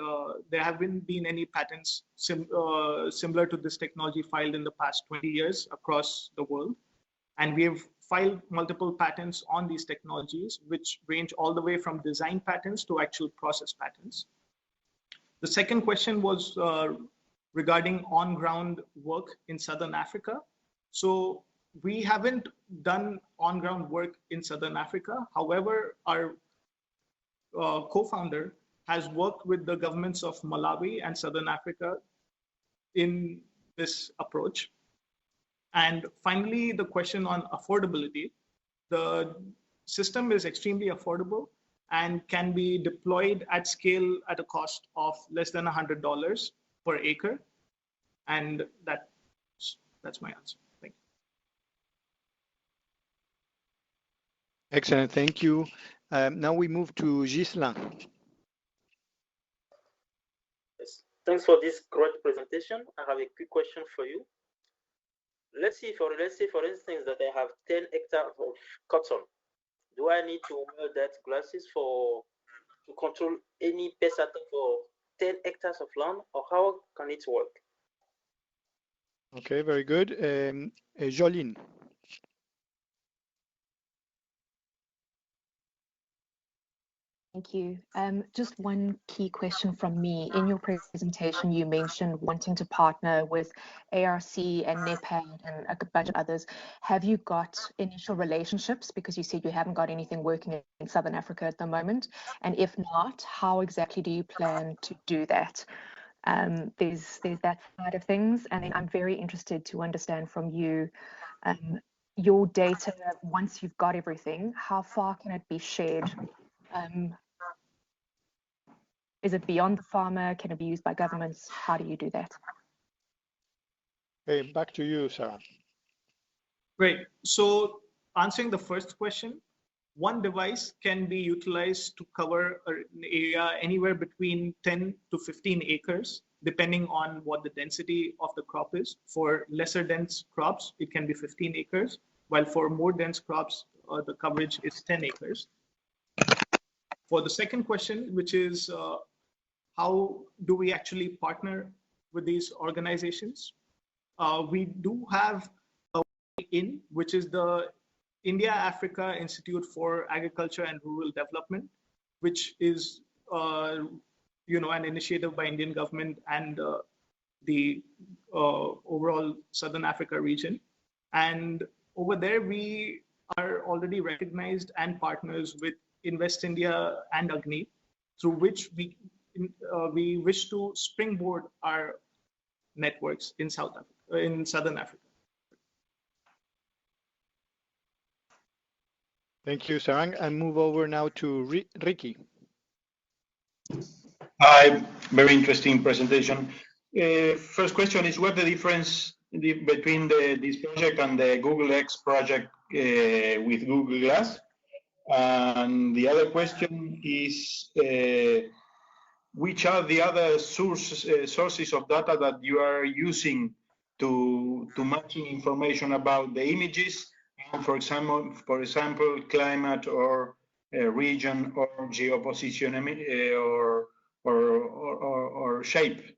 there haven't been any patents similar to this technology filed in the past 20 years across the world. And we have filed multiple patents on these technologies, which range all the way from design patents to actual process patents. The second question was regarding on-ground work in Southern Africa. So we haven't done on-ground work in Southern Africa. However, our co-founder has worked with the governments of Malawi and Southern Africa in this approach. And finally, the question on affordability. The system is extremely affordable and can be deployed at scale at a cost of less than $100 per acre. And that's my answer. Thank you. Excellent, thank you. Now we move to Ghislain. Yes. Thanks for this great presentation. I have a quick question for you. Let's say for instance that I have 10 hectares of cotton. Do I need to wear that glasses to control any pest attack for 10 hectares of land, or how can it work? Okay, very good. Jolene. Thank you. Just one key question from me. In your presentation, you mentioned wanting to partner with ARC and NEPAD and a bunch of others. Have you got initial relationships? Because you said you haven't got anything working in Southern Africa at the moment. And if not, how exactly do you plan to do that? There's that side of things. And then I'm very interested to understand from you, your data, once you've got everything, how far can it be shared? Is it beyond the farmer? Can it be used by governments? How do you do that? Okay, back to you, Sarah. Great. So answering the first question, one device can be utilized to cover an area anywhere between 10 to 15 acres, depending on what the density of the crop is. For lesser dense crops, it can be 15 acres, while for more dense crops, the coverage is 10 acres. For the second question, which is how do we actually partner with these organizations? We do have a IN, which is the India-Africa Institute for Agriculture and Rural Development, which is an initiative by Indian government and the overall Southern Africa region. And over there, we are already recognized and partners with Invest India and Agni, through which we wish to springboard our networks in Southern Africa. Thank you, Sarang. And move over now to Ricky. Hi, very interesting presentation. First question is what the difference between this project and the Google X project with Google Glass? And the other question is, which are the other sources of data that you are using to matching information about the images, and for example, climate or region or geoposition or shape?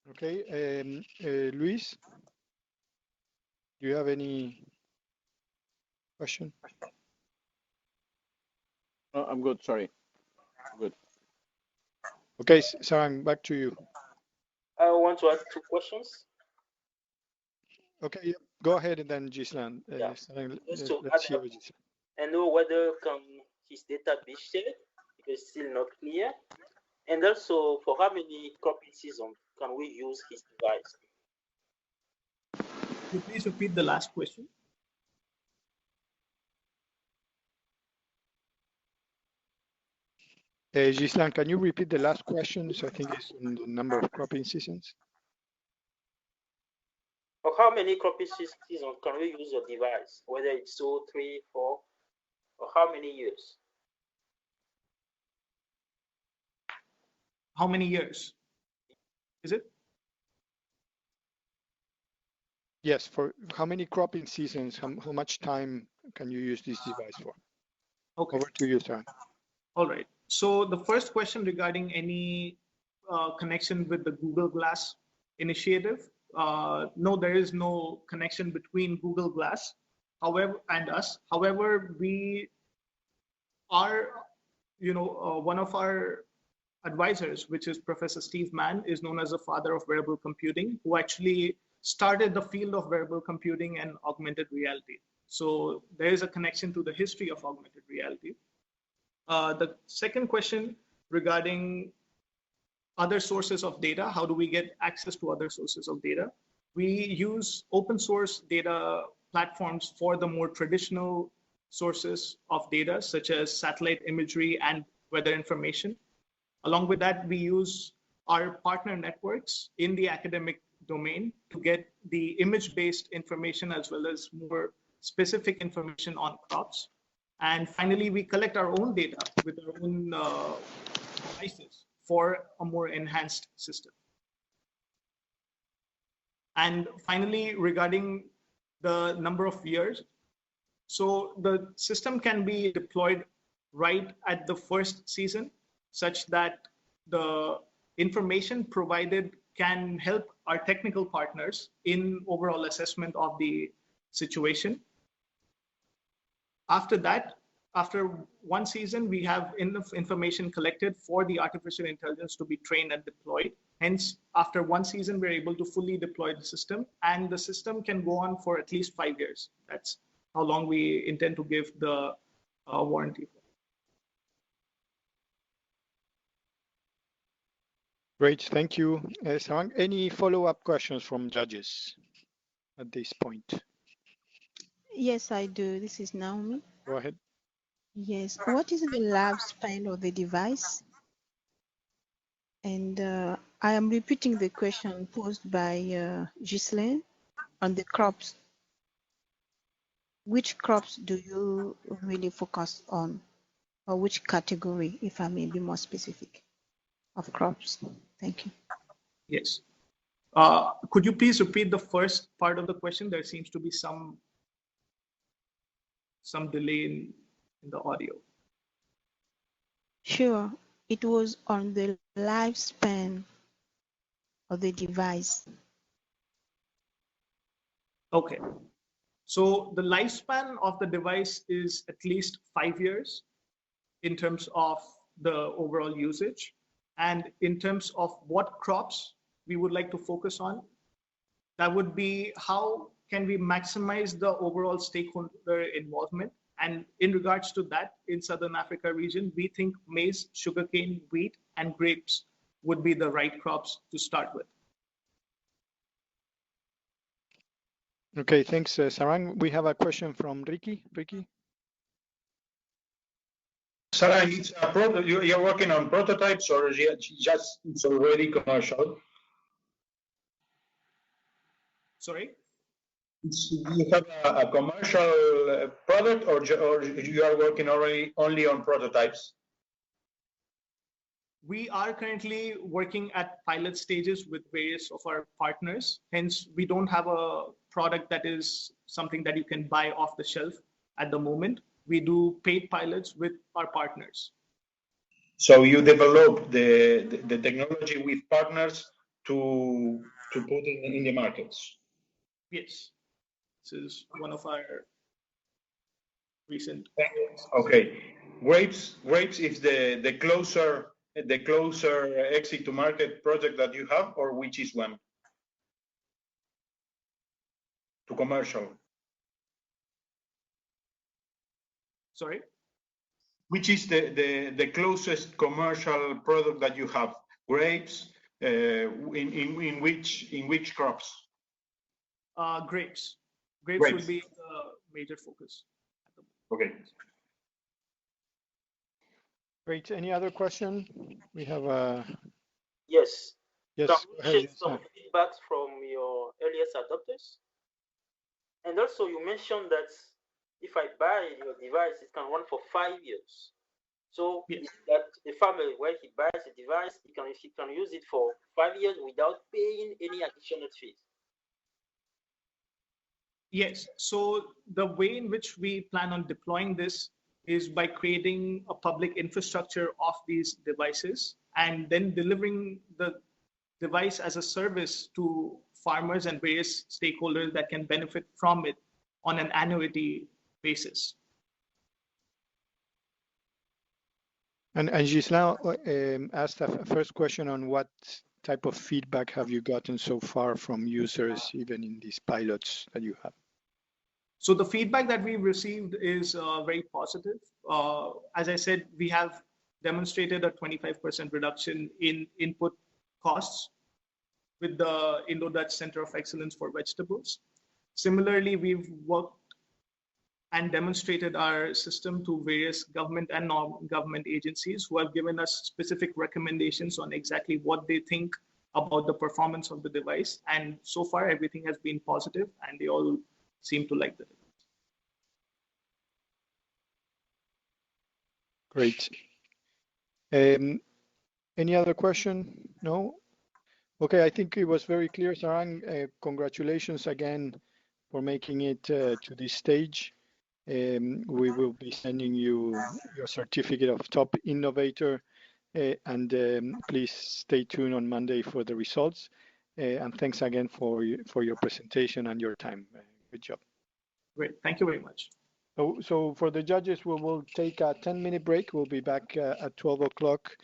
Okay, Luis, do you have any question? No, I'm good. Sorry. Good. Okay, Sarang, back to you. I want to ask 2 questions. Okay, yeah, go ahead and then Gislan. Yeah. Sarang, Just to let's add hear up Gislan. and know whether can his data be shared because it's still not clear. And also, for how many cropping seasons can we use his device? Could you please repeat the last question? Gislan, can you repeat the last question? So I think it's on the number of cropping seasons. For how many cropping seasons can we use your device? Whether it's 2, 3, 4, or how many years? How many years? Is it? Yes, for how many cropping seasons, how much time can you use this device for? Okay. Over to you, Sarang. All right. So the first question regarding any connection with the Google Glass initiative. No, there is no connection between Google Glass, however, and us. However, we are, one of our advisors, which is Professor Steve Mann, is known as the father of wearable computing, who actually started the field of wearable computing and augmented reality. So there is a connection to the history of augmented reality. The second question regarding other sources of data, how do we get access to other sources of data? We use open source data platforms for the more traditional sources of data, such as satellite imagery and weather information. Along with that, we use our partner networks in the academic domain to get the image-based information as well as more specific information on crops. And finally, we collect our own data with our own devices for a more enhanced system. And finally, regarding the number of years, so the system can be deployed right at the first season, such that the information provided can help our technical partners in overall assessment of the situation. After that, after one season, we have enough information collected for the artificial intelligence to be trained and deployed. Hence, after one season, we're able to fully deploy the system, and the system can go on for at least 5 years. That's how long we intend to give the warranty for. Great, thank you. Sarang, any follow-up questions from judges at this point? Yes, I do. This is Naomi. Go ahead. Yes. What is the lifespan of the device? And I am repeating the question posed by Ghislaine on the crops. Which crops do you really focus on, or which category, if I may be more specific, of crops? Thank you. Yes. Could you please repeat the first part of the question? There seems to be some delay in the audio. Sure. It was on the lifespan of the device. Okay. So the lifespan of the device is at least 5 years in terms of the overall usage. And in terms of what crops we would like to focus on, that would be how can we maximize the overall stakeholder involvement. And in regards to that, in Southern Africa region, we think maize, sugarcane, wheat, and grapes would be the right crops to start with. Okay, thanks, Sarang. We have a question from Ricky. Ricky? Sarang, you're working on prototypes or just it's already commercial? Sorry? You have a commercial product or you are working only on prototypes? We are currently working at pilot stages with various of our partners. Hence, we don't have a product that is something that you can buy off the shelf at the moment. We do paid pilots with our partners. So you develop the technology with partners to put it in the markets? Yes. This is one of our recent. Okay. Grapes is the closer exit to market project that you have, or which is one? To commercial. Sorry? Which is the closest commercial product that you have? Grapes, in which crops? Grapes. Grapes will be the major focus. Okay. Great. Any other question? We have a... Yes. Yes, Can go you ahead, share yes, some feedbacks from your earliest adopters? And also you mentioned that if I buy your device, it can run for 5 years. So yes. That the farmer, when he buys the device, he can use it for 5 years without paying any additional fees. Yes. So the way in which we plan on deploying this is by creating a public infrastructure of these devices and then delivering the device as a service to farmers and various stakeholders that can benefit from it on an annuity basis. And Gislain asked a first question on what type of feedback have you gotten so far from users, even in these pilots that you have? So the feedback that we've received is very positive. As I said, we have demonstrated a 25% reduction in input costs with the Indo-Dutch Center of Excellence for Vegetables. Similarly, we've worked and demonstrated our system to various government and non-government agencies who have given us specific recommendations on exactly what they think about the performance of the device. And so far, everything has been positive and they all seem to like the device. Great. Any other question? No? Okay, I think it was very clear, Sarang. Congratulations again for making it to this stage. We will be sending you your certificate of top innovator, and please stay tuned on Monday for the results. And thanks again for your presentation and your time. Good job. Great, thank you very much. So for the judges, we will take a 10-minute break. We'll be back at 12 o'clock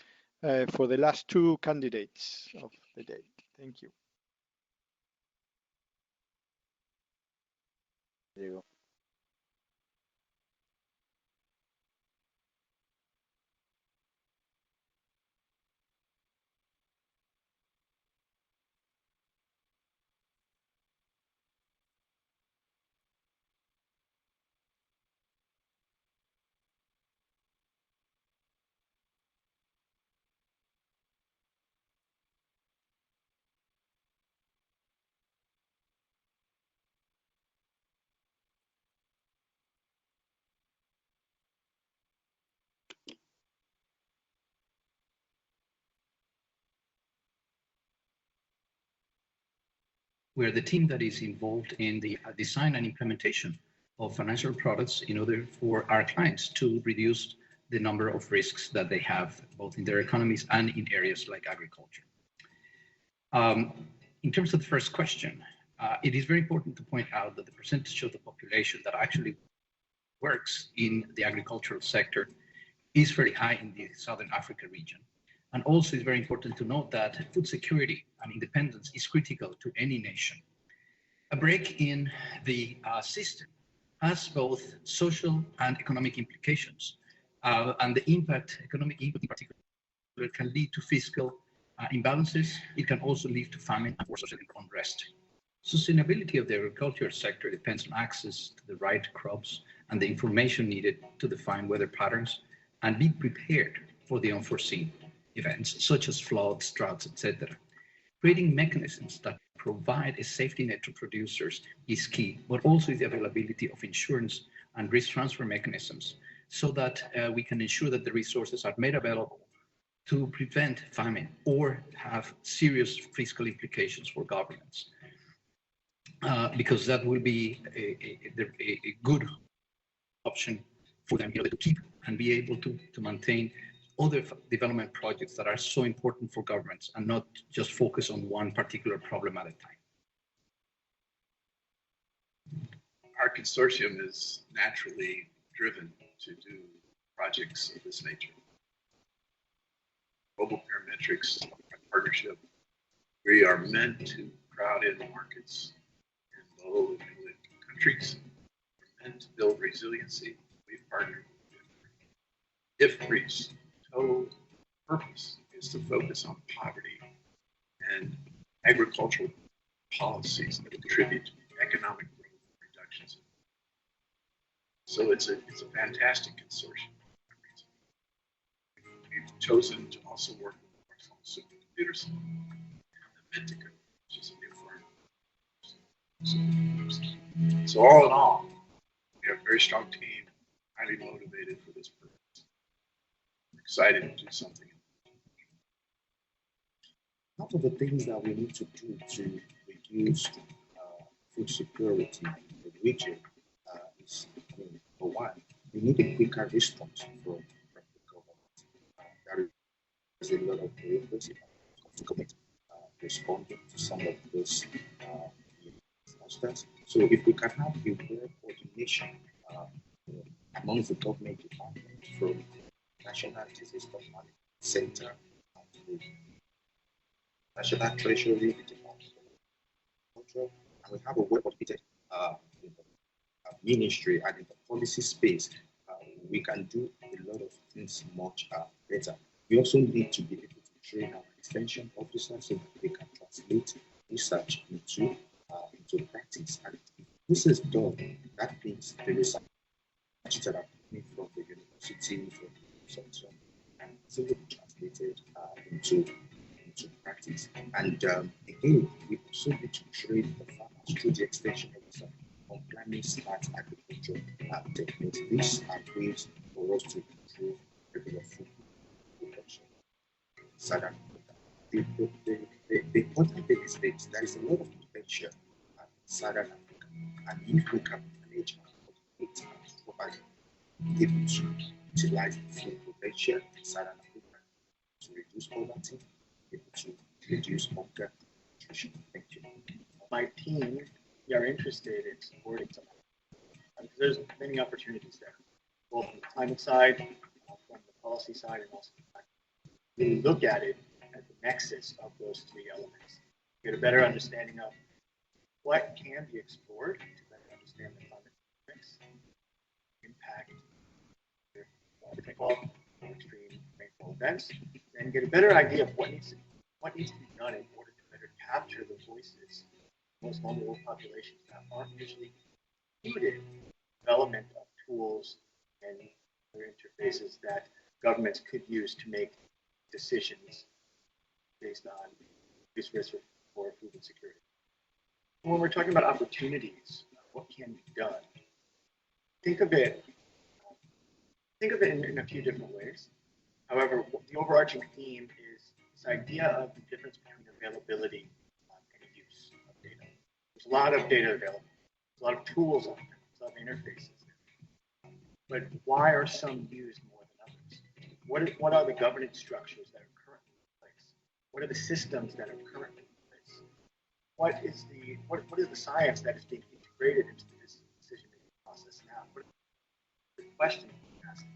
for the last two candidates of the day. Thank you. There you go. We're the team that is involved in the design and implementation of financial products in order for our clients to reduce the number of risks that they have both in their economies and in areas like agriculture. In terms of the first question, it is very important to point out that the percentage of the population that actually works in the agricultural sector is very high in the Southern Africa region. And also it's very important to note that food security and independence is critical to any nation. A break in the system has both social and economic implications. And the economic impact in particular, can lead to fiscal imbalances. It can also lead to famine or social unrest. Sustainability of the agricultural sector depends on access to the right crops and the information needed to define weather patterns and be prepared for the unforeseen events such as floods, droughts, etc. Creating mechanisms that provide a safety net to producers is key, but also the availability of insurance and risk transfer mechanisms so that we can ensure that the resources are made available to prevent famine or have serious fiscal implications for governments. Because that will be a good option for them to keep and be able to maintain other development projects that are so important for governments and not just focus on one particular problem at a time. Our consortium is naturally driven to do projects of this nature. Global Parametrics partnership, we are meant to crowd in markets in low and middle income countries. We're meant to build resiliency. We've partnered with IFPRI's total purpose is to focus on poverty and agricultural policies that contribute to economic growth and reductions. So it's a fantastic consortium. We've chosen to also work with Barcelona Supercomputers and the Mentica, which is a new firm. So all in all, we have a very strong team, highly motivated for this purpose. We're excited to do something. One of the things that we need to do to reduce food security in the region is, for one, we need a quicker response from the government. There is a lot of bureaucracy of the government responding to some of those disasters. So if we can have a better coordination among the government departments from National Disaster Management Center and the National Treasury, the Department of Agriculture, and we have a well-coordinated ministry, and in the policy space, we can do a lot of things much better. We also need to be able to train our extension officers so that they can translate research into practice. And if this is done, that means the research that are coming from the university, from the consortium, and so will be translated into practice. And again, we also need to train the farmers through the extension officer on climate smart agriculture techniques. These are ways for us to improve regular food production in Southern Africa. The important thing is that there is a lot of potential in Southern Africa, and if we can manage and coordinate and provide able to utilize the full potential in Southern Africa to reduce poverty, able to reduce hunger and nutrition. Thank you. My team, we are interested in supporting some of that. There's many opportunities there, both from the climate side, from the policy side, and also the practice. We look at it at the nexus of those three elements, get a better understanding of what can be explored to better understand the climate dynamics, impact, extreme rainfall events, and get a better idea of what needs to be done in order to better capture the voices of most vulnerable populations that aren't usually included in development of tools and other interfaces that governments could use to make decisions based on reduced risk for food insecurity. When we're talking about opportunities, what can be done? Think of it in a few different ways. However, the overarching theme is this idea of the difference between availability and use of data. There's a lot of data available. There's a lot of tools on there. There's a lot of interfaces there. But why are some used more than others? What are the governance structures that are currently in place? What are the systems that are currently in place? What is the science that is being integrated into this decision-making process now? What are the questions being asked?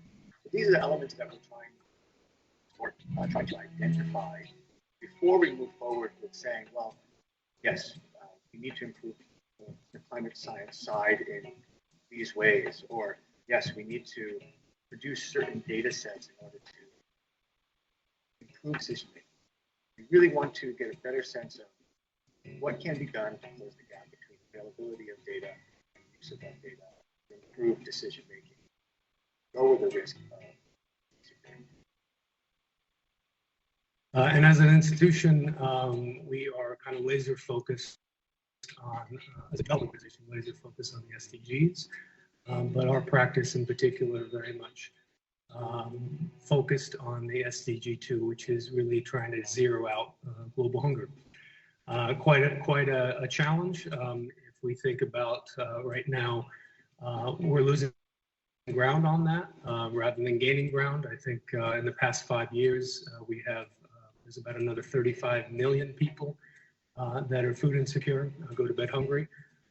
So these are the elements that we're trying to identify before we move forward with saying, well, yes, we need to improve the climate science side in these ways, or yes, we need to produce certain data sets in order to improve decision making. We really want to get a better sense of what can be done to close the gap between availability of data and use of that data to improve decision making, lower the risk of insecurity. And as an institution, we are kind of laser focused on, as a development organization, laser focused on the SDGs, but our practice in particular very much focused on the SDG 2, which is really trying to zero out global hunger. Quite a challenge. If we think about right now, we're losing ground on that rather than gaining ground. I think in the past 5 years, we have there's about another 35 million people that are food insecure, go to bed hungry.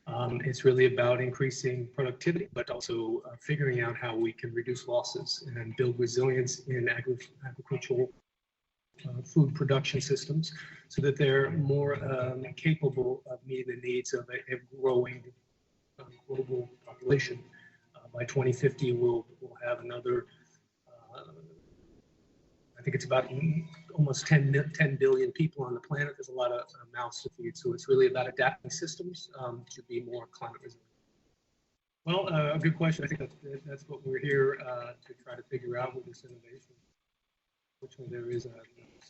It's really about increasing productivity, but also figuring out how we can reduce losses and build resilience in agricultural food production systems so that they're more capable of meeting the needs of a growing global population. By 2050, we'll have another, I think it's about almost 10 billion people on the planet. There's a lot of mouths to feed. So it's really about adapting systems to be more climate resilient. Well, a good question. I think that's what we're here to try to figure out with this innovation. Fortunately, there is a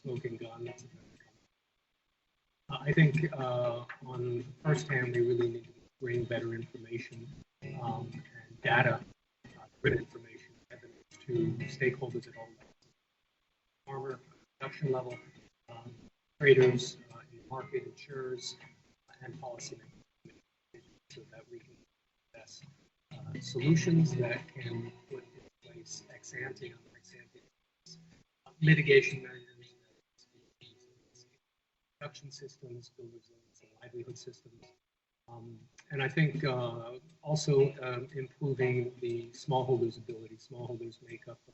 smoking gun. I think on the first hand, we really need to bring better information and data, written information, evidence to stakeholders at all levels, farmer, production level, traders in the market, insurers, and policymakers, so that we can best solutions that can put in place ex ante mitigation measures, production systems, build resilience, and livelihood systems. And I think also improving the smallholders' ability. Smallholders make up the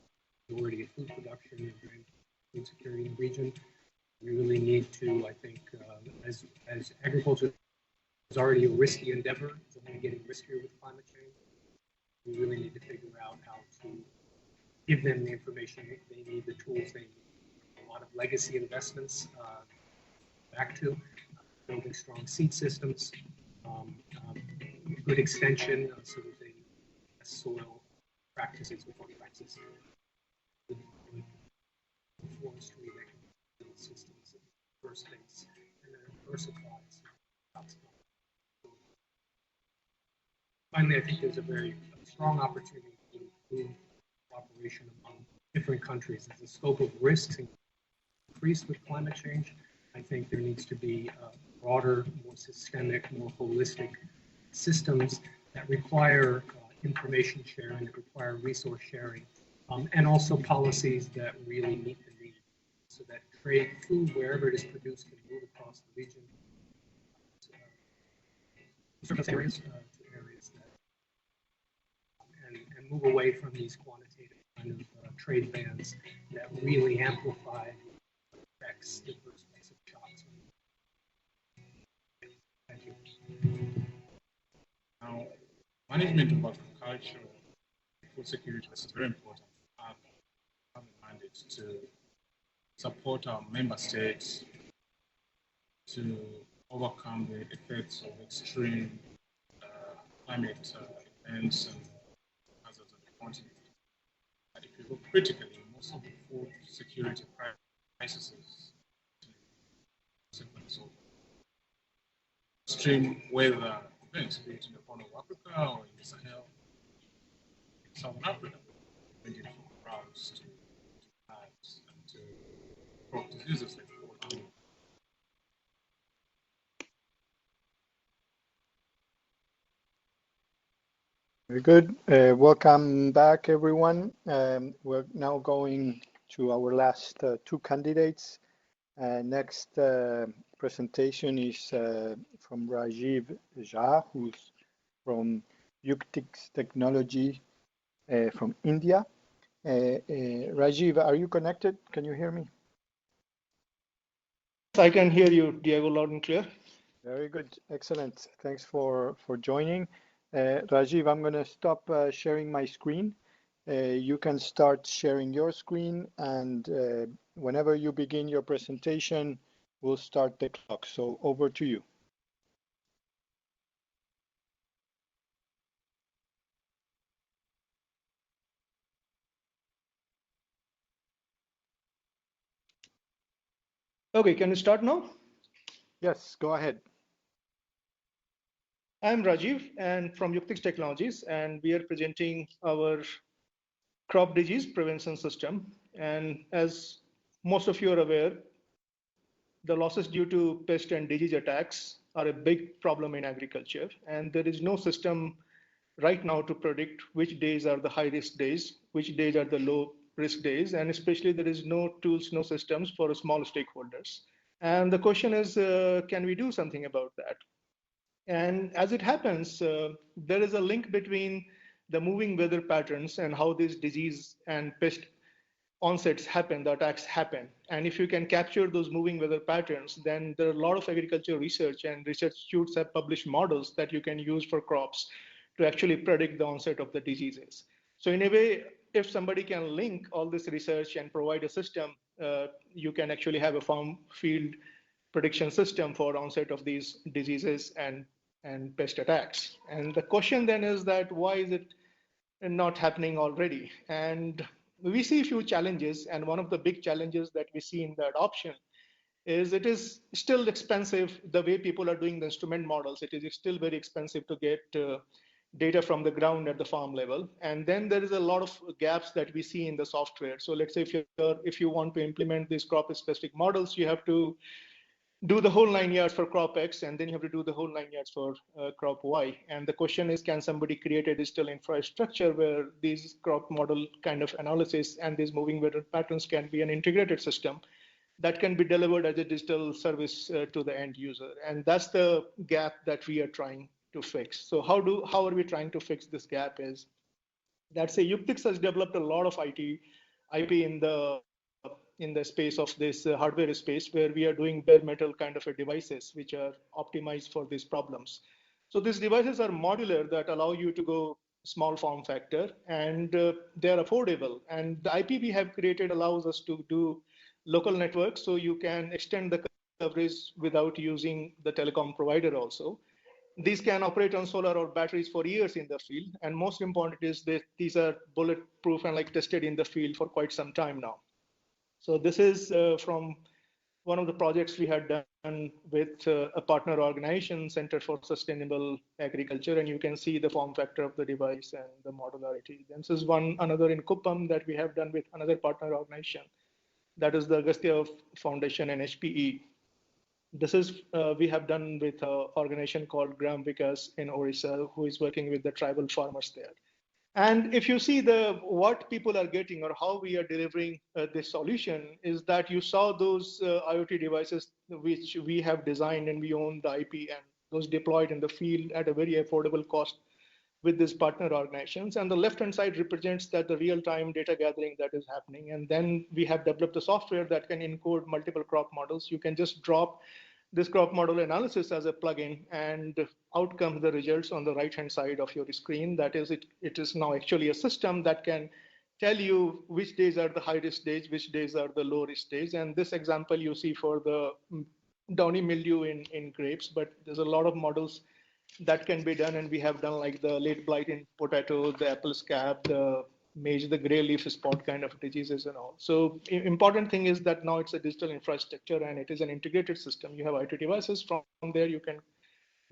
majority of food production and food security in the region. We really need to, I think, as agriculture is already a risky endeavor, it's only getting riskier with climate change. We really need to figure out how to give them the information they need, the tools they need. A lot of legacy investments back to building strong seed systems, good extension so that they soil practices with farm practices, good forestry that can build systems in the first place and then diversify. Finally, I think there's a very strong opportunity to improve cooperation among different countries. As the scope of risks increase with climate change, I think there needs to be broader, more systemic, more holistic systems that require information sharing, that require resource sharing, and also policies that really meet the need, so that trade food wherever it is produced can move across the region to service areas, to areas that and move away from these quantitative kind of trade bans that really amplify effects, diverse effects of shocks. Thank you. Now, management of agriculture, food security is very important. Have a mandate to support our member states to overcome the effects of extreme climate events and hazards of the continent. But if you look critically, most of the food security crises of extreme weather events, be it in the Horn of Africa or in the Sahel, in Southern Africa, ranging from droughts to floods and to crop diseases like fall. Very good. Welcome back, everyone. We're now going to our last two candidates. Next presentation is from Rajiv Jha, who's from Yuktix Technology from India. Rajiv, are you connected? Can you hear me? I can hear you, Diego, loud and clear. Very good. Excellent. Thanks for joining. Rajiv, I'm going to stop sharing my screen. You can start sharing your screen, and whenever you begin your presentation, we'll start the clock. So over to you. Okay, can we start now? Yes, go ahead. I'm Rajiv and from Yuktix Technologies, and we are presenting our crop disease prevention system. And as most of you are aware, the losses due to pest and disease attacks are a big problem in agriculture. And there is no system right now to predict which days are the high risk days, which days are the low risk days. And especially there is no tools, no systems for small stakeholders. And the question is, can we do something about that? And as it happens, there is a link between the moving weather patterns and how this disease and pest onsets happen, the attacks happen. And if you can capture those moving weather patterns, then there are a lot of agriculture research and research institutes have published models that you can use for crops to actually predict the onset of the diseases. So in a way, if somebody can link all this research and provide a system, you can actually have a farm field prediction system for onset of these diseases and pest attacks. And the question then is that why is it not happening already? And we see a few challenges, and one of the big challenges that we see in the adoption is it is still expensive the way people are doing the instrument models. It is still very expensive to get data from the ground at the farm level. And then there is a lot of gaps that we see in the software. So let's say if you want to implement these crop specific models, you have to do the whole 9 yards for crop X, and then you have to do the whole 9 yards for crop Y. And the question is, can somebody create a digital infrastructure where these crop model kind of analysis and these moving weather patterns can be an integrated system that can be delivered as a digital service to the end user? And that's the gap that we are trying to fix. So how are we trying to fix this gap is that, say, Yuktix has developed a lot of IP in the space of this hardware space, where we are doing bare metal kind of devices which are optimized for these problems. So these devices are modular that allow you to go small form factor, and they are affordable. And the IP we have created allows us to do local networks, so you can extend the coverage without using the telecom provider also. These can operate on solar or batteries for years in the field. And most important is that these are bulletproof and tested in the field for quite some time now. So this is from one of the projects we had done with a partner organization, Center for Sustainable Agriculture, and you can see the form factor of the device and the modularity. This is another in Kuppam that we have done with another partner organization. That is the Agastya Foundation and HPE. This is we have done with an organization called Gram Vikas in Orissa, who is working with the tribal farmers there. And if you see what people are getting or how we are delivering this solution is that you saw those IoT devices which we have designed and we own the IP, and those deployed in the field at a very affordable cost with these partner organizations. And the left-hand side represents that the real-time data gathering that is happening. And then we have developed a software that can encode multiple crop models. You can just drop this crop model analysis as a plugin, and out comes the results on the right-hand side of your screen. That is, it is now actually a system that can tell you which days are the high risk days, which days are the low risk days. And this example you see for the downy mildew in grapes, but there's a lot of models that can be done, and we have done like the late blight in potato, the apple scab, the maize, the gray leaf spot kind of diseases and all. So important thing is that now it's a digital infrastructure and it is an integrated system. You have IT devices, from there you can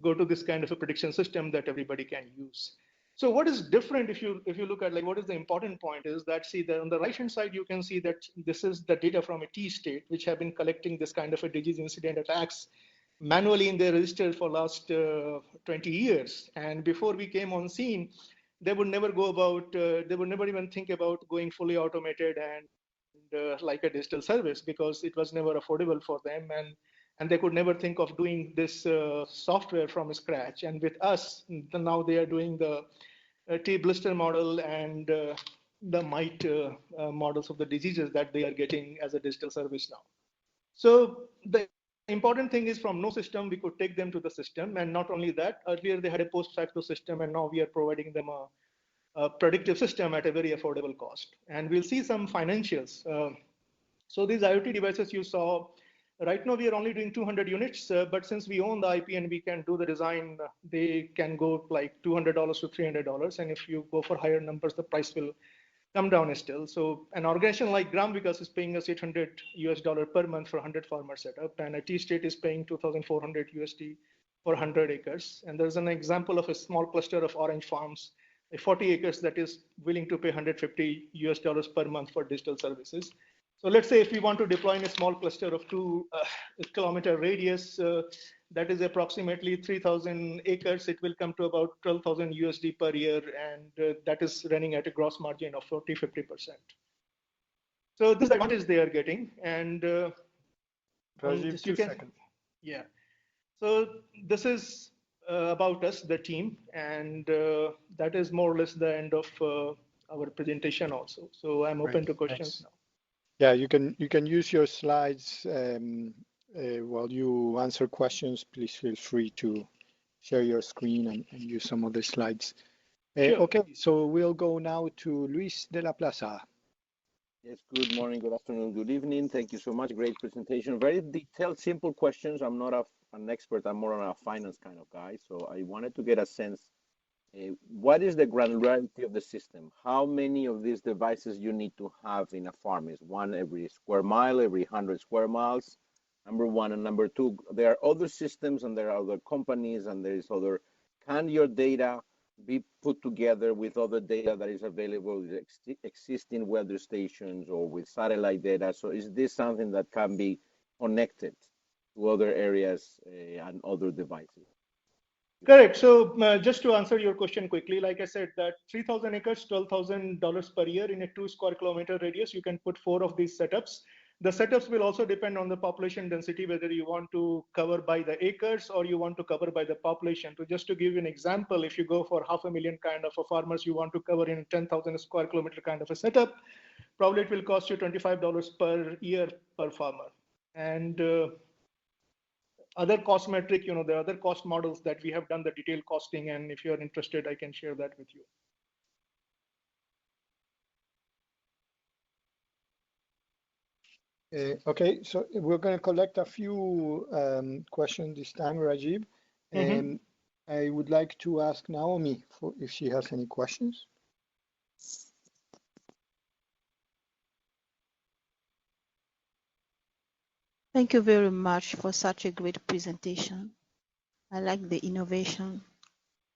go to this kind of a prediction system that everybody can use. So what is different if you look at what is the important point is that, see that on the right hand side you can see that this is the data from a T state which have been collecting this kind of a disease incident attacks manually in their register for last 20 years. And before we came on scene, they would never go about, they would never even think about going fully automated and like a digital service, because it was never affordable for them, and they could never think of doing this software from scratch. And with us, now they are doing the T blister model and the mite models of the diseases that they are getting as a digital service now. So the important thing is, from no system, we could take them to the system. And not only that, earlier they had a post facto system, and now we are providing them a predictive system at a very affordable cost. And we'll see some financials. So these IoT devices you saw, right now we are only doing 200 units, but since we own the IP and we can do the design, they can go like $200 to $300. And if you go for higher numbers, the price will come down still. So an organization like Gram Vikas is paying us $800 per month for 100 farmer setup, and a T-State is paying $2,400 USD for 100 acres. And there's an example of a small cluster of orange farms, a 40 acres that is willing to pay $150 per month for digital services. So let's say if we want to deploy in a small cluster of 2 kilometer radius, that is approximately 3,000 acres, it will come to about 12,000 USD per year, and that is running at a gross margin of 40-50%. So this advantage they are getting, and Rajiv, 2 seconds. Yeah. So this is about us, the team, and that is more or less the end of our presentation also. So I'm open Great, to questions thanks. now. Yeah, you can use your slides while you answer questions. Please feel free to share your screen and use some of the slides. Sure. Okay, so we'll go now to Luis de la Plaza. Yes, good morning, good afternoon, good evening. Thank you so much. Great presentation. Very detailed, simple questions. I'm not an expert. I'm more on a finance kind of guy. So I wanted to get a sense, what is the granularity of the system? How many of these devices you need to have in a farm? Is one every square mile, every 100 square miles? Number one. And number two, there are other systems and there are other companies and there is other, can your data be put together with other data that is available with existing weather stations or with satellite data? So is this something that can be connected to other areas and other devices? Correct. So just to answer your question quickly, like I said, that 3,000 acres, $12,000 per year in a 2 square kilometer radius, you can put 4 of these setups. The setups will also depend on the population density, whether you want to cover by the acres or you want to cover by the population. So just to give you an example, if you go for 500,000 kind of a farmers you want to cover in 10,000 square kilometer kind of a setup, probably it will cost you $25 per year per farmer. And other cost metric, the other cost models that we have done the detailed costing, and if you're interested, I can share that with you. Okay, so we're going to collect a few questions this time, Rajiv. And I would like to ask Naomi if she has any questions. Thank you very much for such a great presentation. I like the innovation.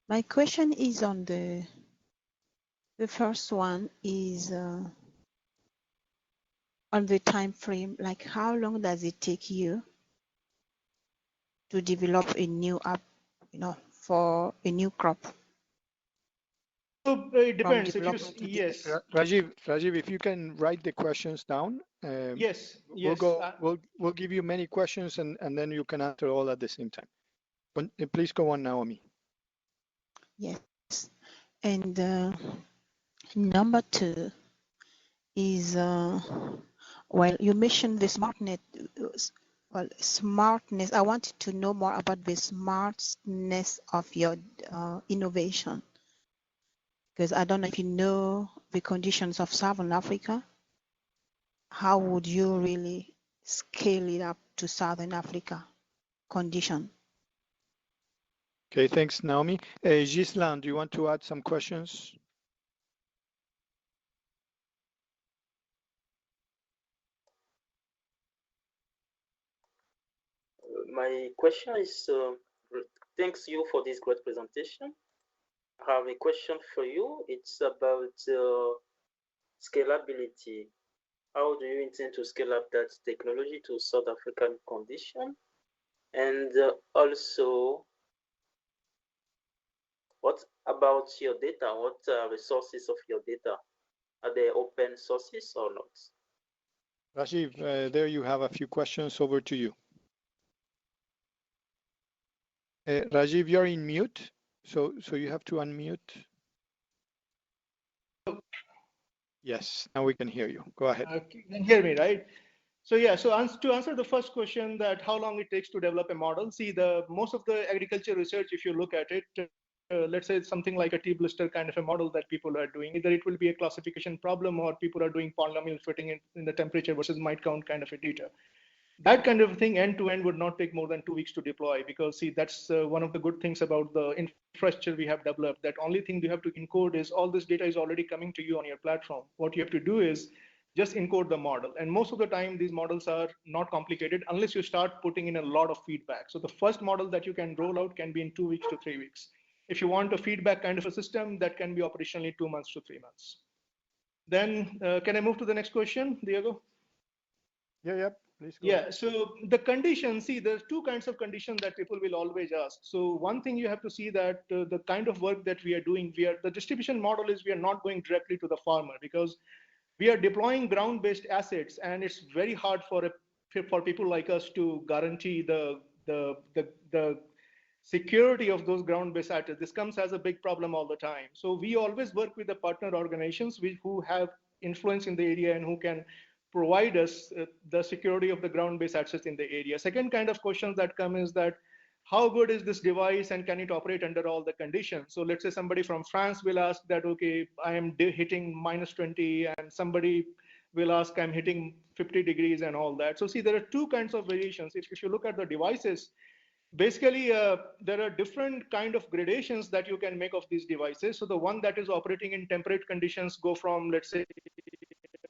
My question is on the first one is on the time frame, like how long does it take you to develop a new app, for a new crop? So it depends. If you, yes, Rajiv, if you can write the questions down. Yes. We'll give you many questions and then you can answer all at the same time. But please go on, Naomi. Yes. And number 2 is well, you mentioned the smartness. Well, smartness. I wanted to know more about the smartness of your innovation, because I don't know if you know the conditions of Southern Africa. How would you really scale it up to Southern Africa condition? Okay, thanks, Naomi. Gislan, do you want to add some questions? My question is, thanks you for this great presentation. I have a question for you. It's about scalability. How do you intend to scale up that technology to South African condition? And also, what about your data? What are the sources of your data? Are they open sources or not? Rajiv, there you have a few questions. Over to you. Rajiv, you're in mute, so you have to unmute. Yes, now we can hear you. Go ahead. You can hear me, right? So yeah, so to answer the first question, that how long it takes to develop a model. See, most of the agriculture research, if you look at it, let's say it's something like a T-blister kind of a model that people are doing. Either it will be a classification problem or people are doing polynomial fitting in the temperature versus mite count kind of a data. That kind of thing end to end would not take more than 2 weeks to deploy, because see, that's one of the good things about the infrastructure we have developed. That only thing you have to encode is all this data is already coming to you on your platform. What you have to do is just encode the model. And most of the time, these models are not complicated unless you start putting in a lot of feedback. So the first model that you can roll out can be in 2 weeks to 3 weeks. If you want a feedback kind of a system, that can be operationally 2 months to 3 months. Then can I move to the next question, Diego? Yep. Please go yeah, ahead. so the conditions, see, there's 2 kinds of conditions that people will always ask. So one thing you have to see that the kind of work that we are doing, the distribution model is we are not going directly to the farmer, because we are deploying ground-based assets, and it's very hard for people like us to guarantee the security of those ground-based assets. This comes as a big problem all the time. So we always work with the partner organizations who have influence in the area and who can provide us the security of the ground-based assets in the area. Second kind of questions that come is that how good is this device and can it operate under all the conditions? So let's say somebody from France will ask that, okay, I am hitting -20, and somebody will ask I'm hitting 50 degrees and all that. So see, there are two kinds of variations. If you look at the devices, basically there are different kind of gradations that you can make of these devices. So the one that is operating in temperate conditions go from, let's say,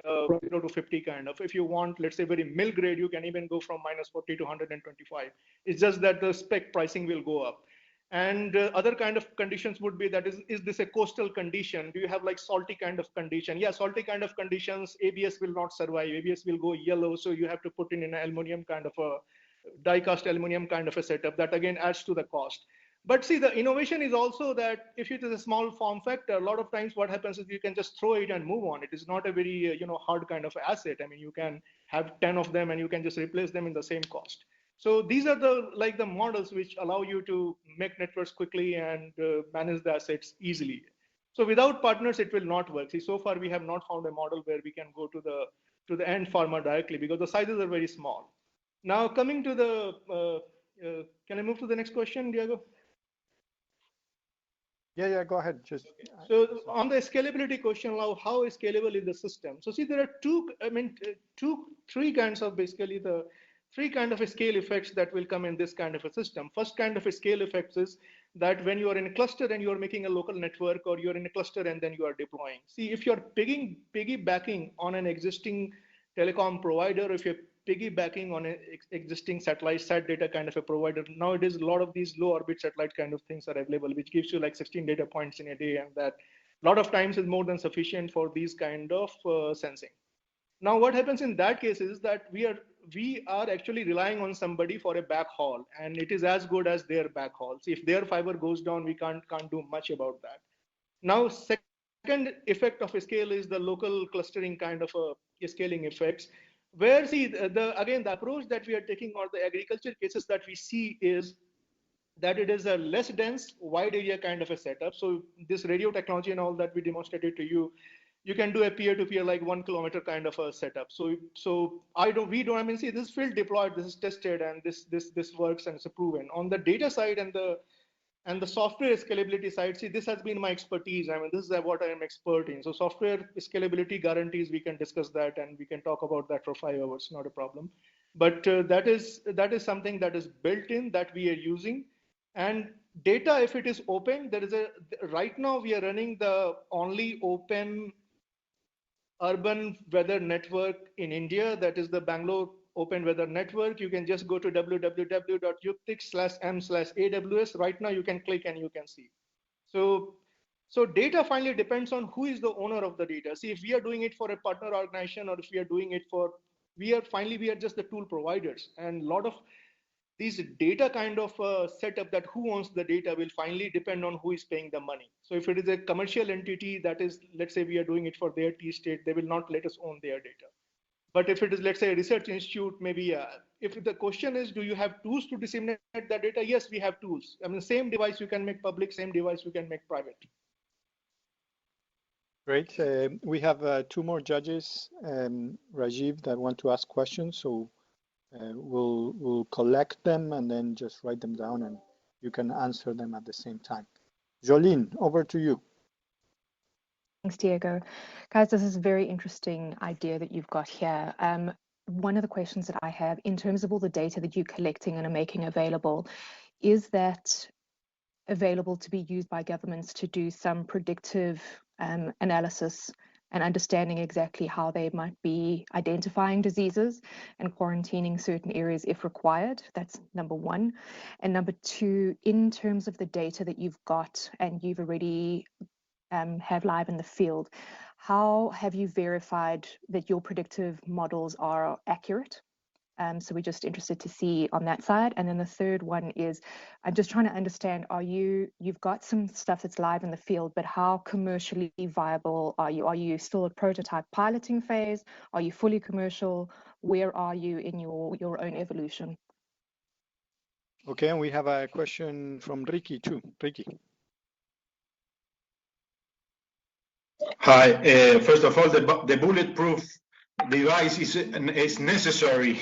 0 to 50 kind of. If you want, let's say, very mild grade, you can even go from -40 to 125. It's just that the spec pricing will go up. And other kind of conditions would be that is this a coastal condition? Do you have like salty kind of condition? Yeah, salty kind of conditions, ABS will not survive. ABS will go yellow, so you have to put in an aluminum kind of a die-cast aluminum kind of a setup. That again adds to the cost. But see, the innovation is also that if it is a small form factor, a lot of times what happens is you can just throw it and move on. It is not a very hard kind of asset. I mean, you can have 10 of them and you can just replace them in the same cost. So these are the models which allow you to make networks quickly and manage the assets easily. So without partners, it will not work. See, so far we have not found a model where we can go to the end farmer directly because the sizes are very small. Now coming to the, can I move to the next question, Diego? Yeah, go ahead. Just so on the scalability question now, how is scalable in the system? So see, there are three kinds of basically the three kind of scale effects that will come in this kind of a system. First kind of a scale effects is that when you are in a cluster and you are making a local network, or you're in a cluster and then you are deploying. See, if you're piggybacking on an existing telecom provider, if you're piggybacking on an existing satellite sat data kind of a provider, nowadays a lot of these low orbit satellite kind of things are available, which gives you like 16 data points in a day, and that a lot of times is more than sufficient for these kind of sensing. Now what happens in that case is that we are actually relying on somebody for a backhaul, and it is as good as their backhaul. So if their fiber goes down, we can't do much about that. Now second effect of a scale is the local clustering kind of a scaling effects, where see again the approach that we are taking, or the agriculture cases that we see, is that it is a less dense, wide area kind of a setup. So this radio technology and all that we demonstrated to you, you can do a peer-to-peer like 1 kilometer kind of a setup. So see, this is field deployed, this is tested, and this works and it's proven. On the data side and the software scalability side, see, this has been my expertise. I mean, this is what I am expert in. So software scalability guarantees, we can discuss that and we can talk about that for 5 hours, not a problem. But that is something that is built in, that we are using. And data, if it is open, right now we are running the only open urban weather network in India, that is the Bangalore Open Weather Network. You can just go to www.yuktix/m/AWS. Right now you can click and you can see. So data finally depends on who is the owner of the data. See, if we are doing it for a partner organization, or if we are doing it for, we are just the tool providers, and a lot of these data kind of setup, that who owns the data, will finally depend on who is paying the money. So if it is a commercial entity that is, let's say we are doing it for their T-state, they will not let us own their data. But if it is, let's say, a research institute, maybe if the question is, do you have tools to disseminate the data? Yes, we have tools. I mean, same device you can make public, same device you can make private. Great. We have 2 more judges, Rajiv, that want to ask questions. So we'll collect them and then just write them down, and you can answer them at the same time. Jolene, over to you. Thanks, Diego. Guys, this is a very interesting idea that you've got here. One of the questions that I have, in terms of all the data that you're collecting and are making available, is that available to be used by governments to do some predictive analysis and understanding exactly how they might be identifying diseases and quarantining certain areas if required? That's number one. And number two, in terms of the data that you've got and you've already have live in the field, how have you verified that your predictive models are accurate? So we're just interested to see on that side. And then the third one is, I'm just trying to understand, you've got some stuff that's live in the field, but how commercially viable are you? Are you still at prototype piloting phase? Are you fully commercial? Where are you in your own evolution? Okay, and we have a question from Ricky too. Ricky. Hi. First of all, the bulletproof device is necessary.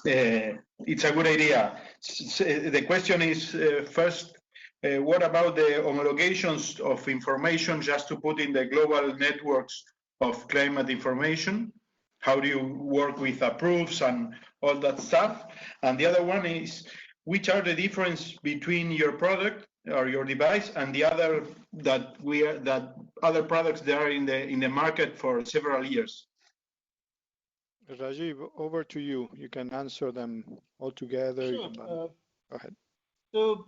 It's a good idea. The question is first, what about the homologations of information just to put in the global networks of climate information? How do you work with approves and all that stuff? And the other one is, which are the difference between your product or your device and the other that other products that are in the market for several years? Rajiv, over to you. You can answer them all together. Sure. Go ahead. So,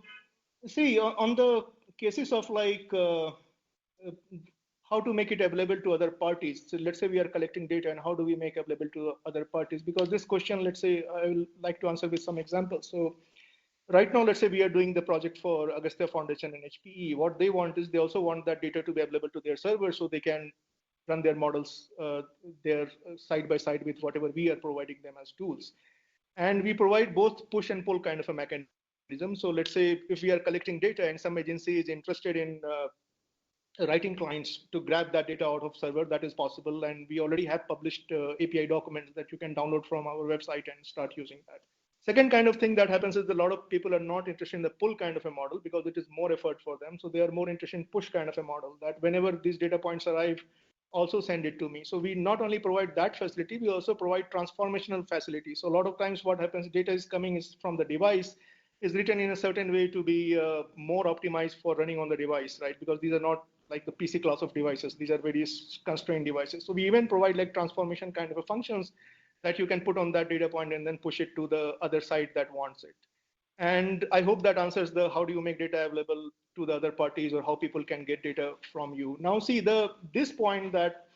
see, on the cases of like how to make it available to other parties. So let's say we are collecting data and how do we make available to other parties? Because this question, let's say, I will like to answer with some examples. So right now, let's say we are doing the project for Agastya Foundation and HPE. What they want is they also want that data to be available to their servers so they can run their models there side by side with whatever we are providing them as tools. And we provide both push and pull kind of a mechanism. So let's say if we are collecting data and some agency is interested in writing clients to grab that data out of server, that is possible. And we already have published API documents that you can download from our website and start using that. Second kind of thing that happens is a lot of people are not interested in the pull kind of a model because it is more effort for them. So they are more interested in push kind of a model that whenever these data points arrive, also send it to me. So we not only provide that facility, we also provide transformational facility. So a lot of times what happens, data is coming from the device, is written in a certain way to be more optimized for running on the device, right? Because these are not like the PC class of devices. These are very constrained devices. So we even provide like transformation kind of a functions that you can put on that data point and then push it to the other side that wants it. And I hope that answers the how do you make data available to the other parties or how people can get data from you. Now see this point that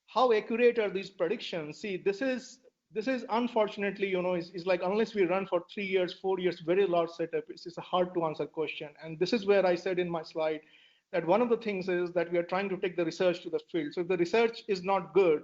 how accurate are these predictions? See, this is unfortunately, is like unless we run for 3 years, 4 years, very large setup, it's a hard to answer question. And this is where I said in my slide that one of the things is that we are trying to take the research to the field. So if the research is not good,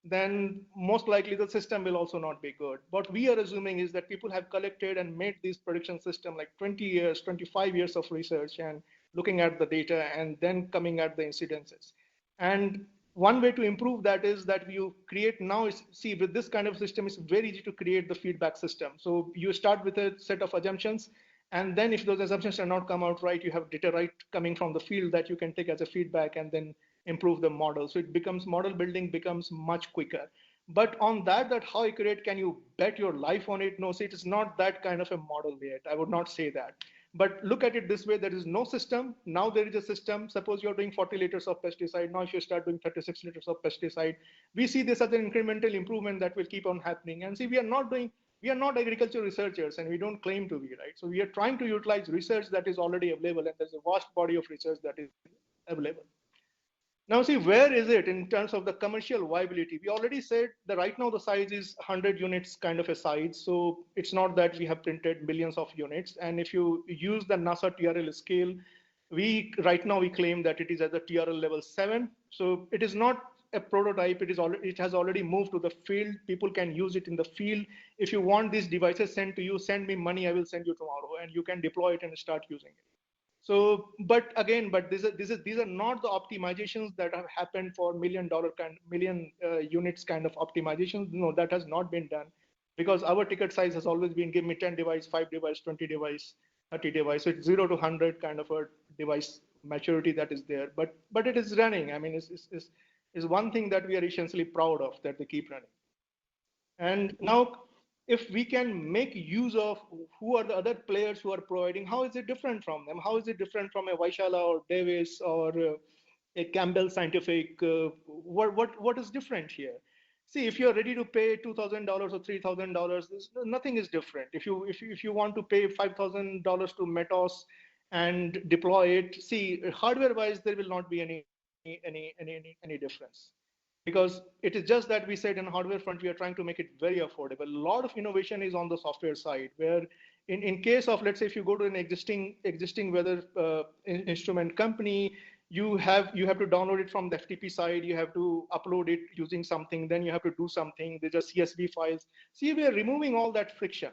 then most likely the system will also not be good. What we are assuming is that people have collected and made these prediction system like 20 years, 25 years of research and looking at the data and then coming at the incidences. And one way to improve that is that you create now, see, with this kind of system, it's very easy to create the feedback system. So you start with a set of assumptions, and then if those assumptions are not come out right, you have data right coming from the field that you can take as a feedback and then improve the model. So it becomes model building becomes much quicker. But on that how accurate can you bet your life on it? No, see, it is not that kind of a model yet. I would not say that. But look at it this way, there is no system. Now there is a system. Suppose you're doing 40 liters of pesticide. Now if you start doing 36 liters of pesticide, we see this as an incremental improvement that will keep on happening. And see, we are not agricultural researchers and we don't claim to be, right? So we are trying to utilize research that is already available and there's a vast body of research that is available. Now see, where is it in terms of the commercial viability? We already said that right now the size is 100 units kind of a size. So it's not that we have printed millions of units. And if you use the NASA TRL scale, right now we claim that it is at the TRL level 7. So it is not a prototype. It has already moved to the field. People can use it in the field. If you want these devices sent to you, send me money, I will send you tomorrow. And you can deploy it and start using it. So, but these are not the optimizations that have happened for million units kind of optimizations. No, that has not been done because our ticket size has always been give me 10 device, 5 device, 20 device, 30 device. So it's 0 to 100 kind of a device maturity that is there. But it is running. I mean, is one thing that we are essentially proud of that they keep running. And now, if we can make use of who are the other players who are providing, how is it different from them? How is it different from a Vaishala or Davis or a Campbell Scientific? What is different here? See, if you're ready to pay $2,000 or $3,000, nothing is different. If you want to pay $5,000 to Metos and deploy it, see, hardware-wise, there will not be any difference. Because it is just that we said in hardware front, we are trying to make it very affordable. A lot of innovation is on the software side, where in case of, let's say, if you go to an existing weather instrument company, you have to download it from the FTP side, you have to upload it using something, then you have to do something, these are CSV files. See, we are removing all that friction.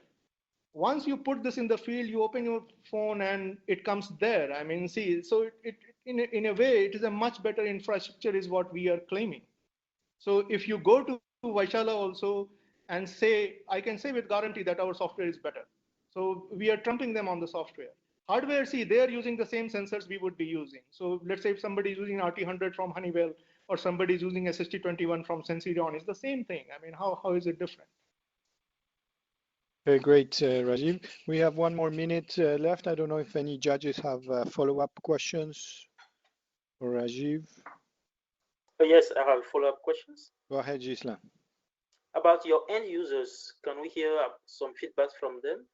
once you put this in the field, you open your phone and it comes there. I mean, see, so in a way, it is a much better infrastructure is what we are claiming. So if you go to Vaishala also and say, I can say with guarantee that our software is better. So we are trumping them on the software. Hardware, see, they're using the same sensors we would be using. So let's say if somebody is using RT100 from Honeywell or somebody is using SST21 from Sensirion, it's the same thing. I mean, how is it different? Very great, Rajiv. We have one more minute left. I don't know if any judges have follow-up questions for Rajiv. Yes, I have follow-up questions. Go ahead, Gisela. About your end users, can we hear some feedback from them?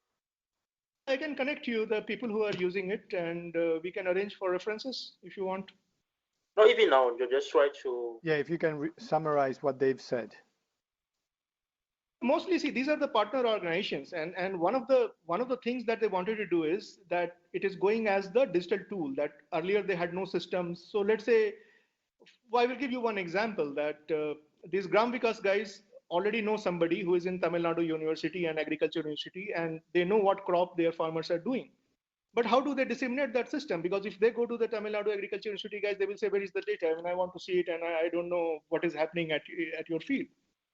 I can connect you the people who are using it, and we can arrange for references if you want. Not even now, you just try to. Yeah, if you can summarize what they've said. Mostly, see, these are the partner organizations, and one of the things that they wanted to do is that it is going as the digital tool that earlier they had no systems. So let's say, I will give you one example that these Gram Vikas guys already know somebody who is in Tamil Nadu University and Agriculture University, and they know what crop their farmers are doing. But how do they disseminate that system? Because if they go to the Tamil Nadu Agriculture University guys, they will say, where is the data? I mean, I want to see it, and I don't know what is happening at your field.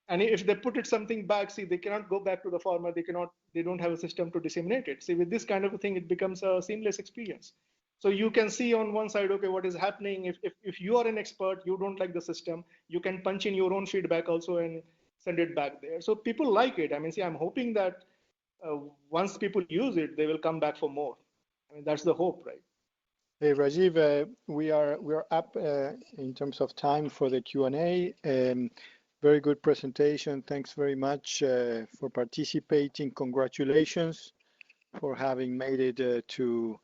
And if they put it something back, see, they cannot go back to the farmer. They don't have a system to disseminate it. See, with this kind of a thing, it becomes a seamless experience. So you can see on one side, okay, what is happening. If you are an expert, you don't like the system, you can punch in your own feedback also and send it back there. So people like it. I mean, see, I'm hoping that once people use it, they will come back for more. I mean, that's the hope, right? Hey, Rajiv, we are up in terms of time for the Q&A. Very good presentation. Thanks very much for participating. Congratulations for having made it to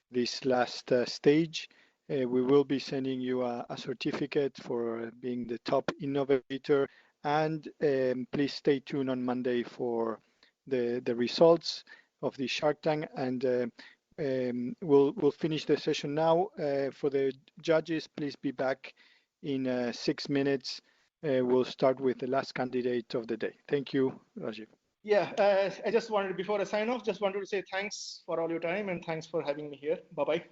this last stage. We will be sending you a certificate for being the top innovator. And please stay tuned on Monday for the results of the Shark Tank. And we'll finish the session now. For the judges, please be back in 6 minutes. We'll start with the last candidate of the day. Thank you, Rajiv. Yeah, I just wanted, before I sign off, just wanted to say thanks for all your time and thanks for having me here. Bye-bye.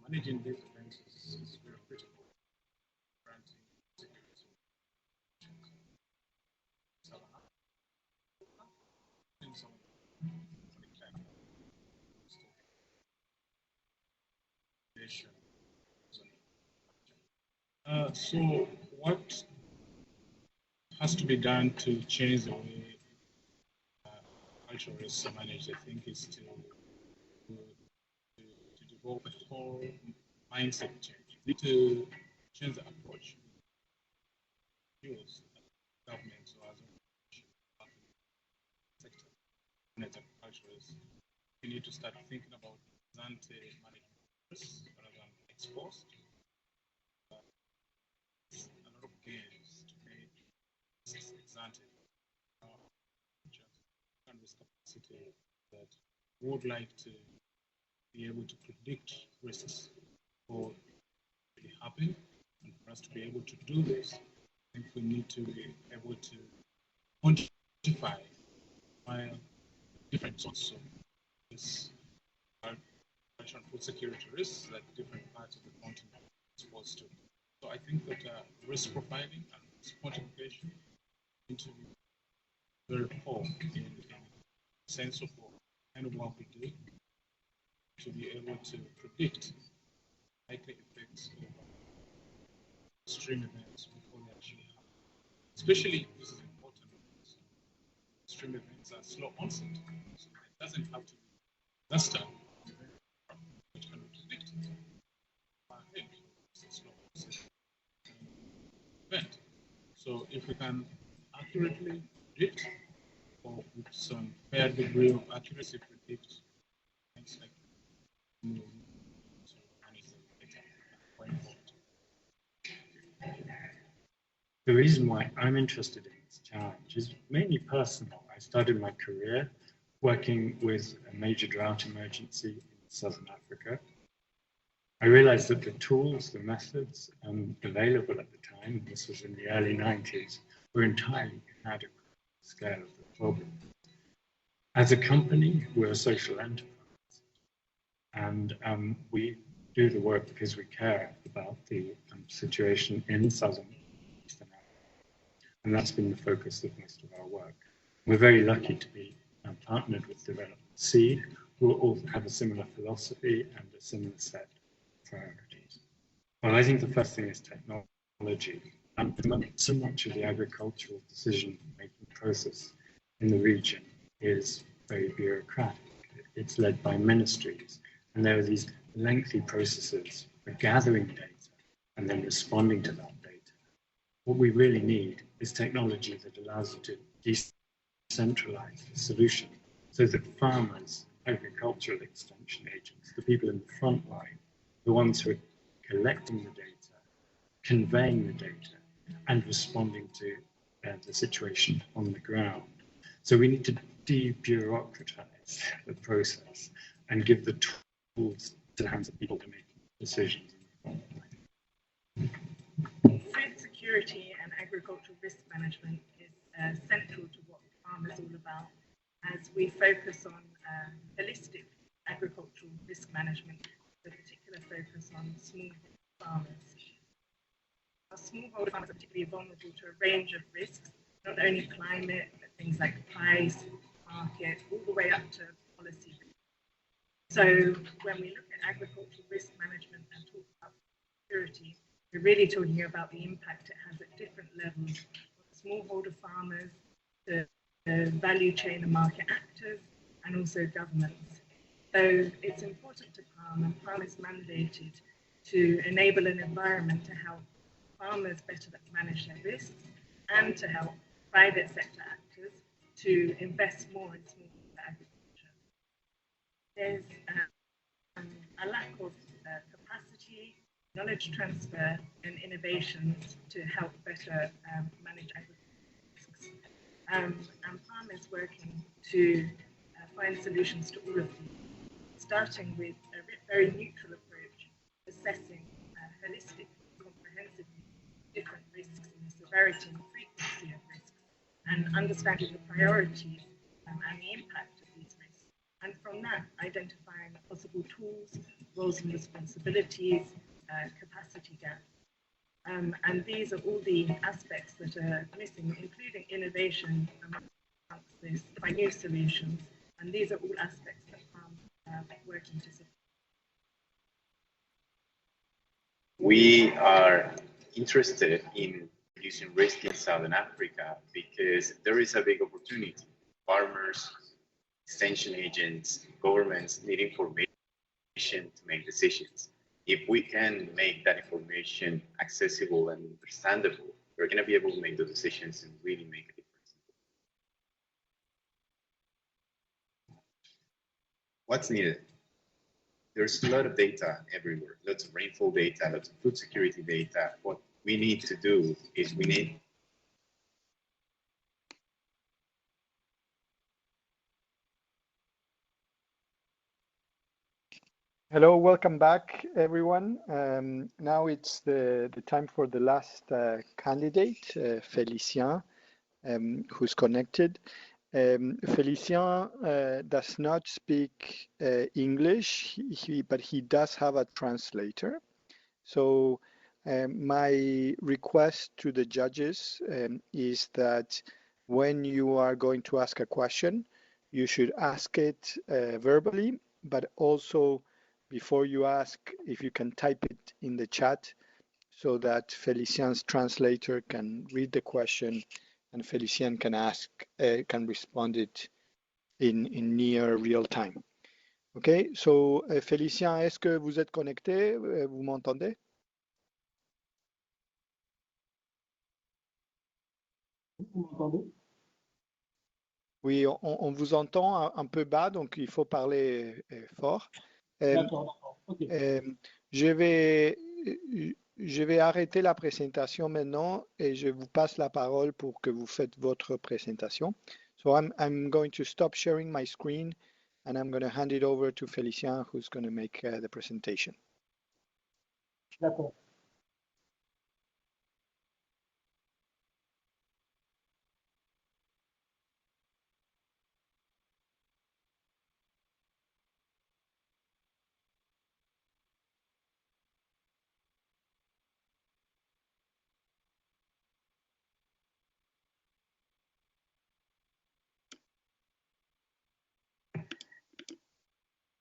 Managing these events is very critical. Granting security. So what has to be done to change the way cultural risks are managed, I think, is to develop a whole mindset change. We need to change the approach. Use government or as a sector manage agriculture is we need to start thinking about ante management risks rather than exposed. A lot of gains to make ante and risk capacity that would like to be able to predict risks before they happen. And for us to be able to do this, I think we need to be able to quantify different sorts of this food security risks that different parts of the continent are exposed to. So I think that risk profiling and risk quantification need to be very core in the sense of what kind of work we do to be able to predict likely effects of extreme events before they actually happen. Especially, this is important, because extreme events are slow onset, so it doesn't have to be disaster, which can be predicted ahead. It's a slow onset event. So if we can accurately predict, or with some fair degree of accuracy predict things like The reason why I'm interested in this challenge is mainly personal. I started my career working with a major drought emergency in Southern Africa. I realized that the tools, the methods available at the time, this was in the early 90s, were entirely inadequate to the scale of the problem. As a company, we're a social enterprise, and we do the work because we care about the situation in Southern Eastern Africa, and that's been the focus of most of our work. We're very lucky to be partnered with Development Seed, who all have a similar philosophy and a similar set of priorities. Well, I think the first thing is technology. So much of the agricultural decision-making process in the region is very bureaucratic. It's led by ministries, and there are these lengthy processes for gathering data and then responding to that data. What we really need is technology that allows you to decentralize the solution so that farmers, agricultural extension agents, the people in the front line, the ones who are collecting the data, conveying the data, and responding to the situation on the ground. So we need to de-bureaucratize the process and give the tools to the hands of people to make decisions. Food security and agricultural risk management is central to what Farm is all about, as we focus on holistic agricultural risk management, with a particular focus on smallholder farmers. Our smallholder farmers are particularly vulnerable to a range of risks, not only climate, but things like price, market, all the way up to policy risk. So when we look at agricultural risk management and talk about security, we're really talking about the impact it has at different levels, from smallholder farmers to the value chain and market actors, and also governments. So it's important to Farm, and Farm is mandated to enable an environment to help farmers better manage their risks and to help private sector actors to invest more in smallholder agriculture. There's a lack of capacity, knowledge transfer, and innovations to help better manage agriculture risks. And Farm is working to find solutions to all of these, starting with a very neutral approach, assessing holistic, comprehensively different risks and the severity and frequency of risks, and understanding the priorities and the impact of these risks. And from that, identifying possible tools, roles and responsibilities, capacity gaps. And these are all the aspects that are missing, including innovation amongst this, by new solutions. And these are all aspects that Farm working to support. We are interested in reducing risk in Southern Africa because there is a big opportunity. Farmers, extension agents, governments need information to make decisions. If we can make that information accessible and understandable, we're going to be able to make the decisions and really make a difference. What's needed? There's a lot of data everywhere, lots of rainfall data, lots of food security data. What we need to do is we need Hello, welcome back, everyone. Now it's the time for the last candidate, Félicien, who's connected. Félicien does not speak English, but he does have a translator. So my request to the judges is that when you are going to ask a question, you should ask it verbally, but also before you ask, if you can type it in the chat so that Felicien's translator can read the question and Felicien can can respond it in near real time. Okay, so Félicien, est-ce que vous êtes connecté? Vous m'entendez? Vous m'entendez? Oui, on vous entend un peu bas, donc il faut parler fort. D'accord, ok. Je vais arrêter la présentation maintenant et je vous passe la parole pour que vous faites votre présentation. So I'm going to stop sharing my screen and I'm going to hand it over to Félicien, who's going to make the presentation. D'accord.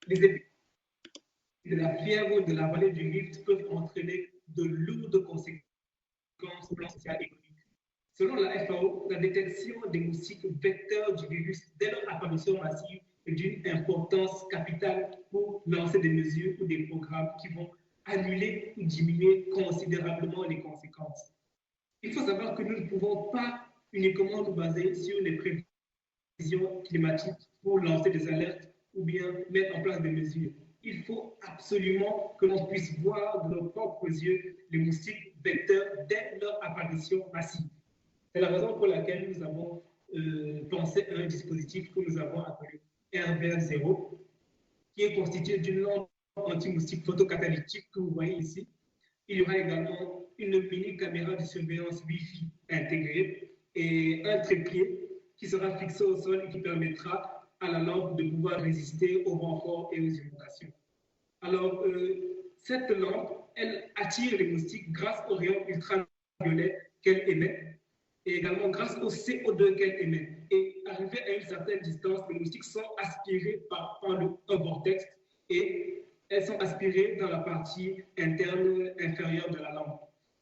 Les épidémies de la fièvre de la vallée du Rift peuvent entraîner de lourdes conséquences au plan social et économique. Selon la FAO, la détection des moustiques vecteurs du virus dès leur apparition massive est d'une importance capitale pour lancer des mesures ou des programmes qui vont annuler ou diminuer considérablement les conséquences. Il faut savoir que nous ne pouvons pas uniquement nous baser sur les prévisions climatiques pour lancer des alertes ou bien mettre en place des mesures. Il faut absolument que l'on puisse voir de nos propres yeux les moustiques vecteurs dès leur apparition massive. C'est la raison pour laquelle nous avons pensé à un dispositif que nous avons appelé RVF0, qui est constitué d'une lampe anti-moustique photocatalytique que vous voyez ici. Il y aura également une mini caméra de surveillance Wi-Fi intégrée et un trépied qui sera fixé au sol et qui permettra à la lampe de pouvoir résister aux vents forts et aux inondations. Alors, cette lampe, elle attire les moustiques grâce aux rayons ultraviolets qu'elle émet et également grâce au CO2 qu'elle émet. Et arrivé à une certaine distance, les moustiques sont aspirés par un vortex et elles sont aspirées dans la partie interne inférieure de la lampe.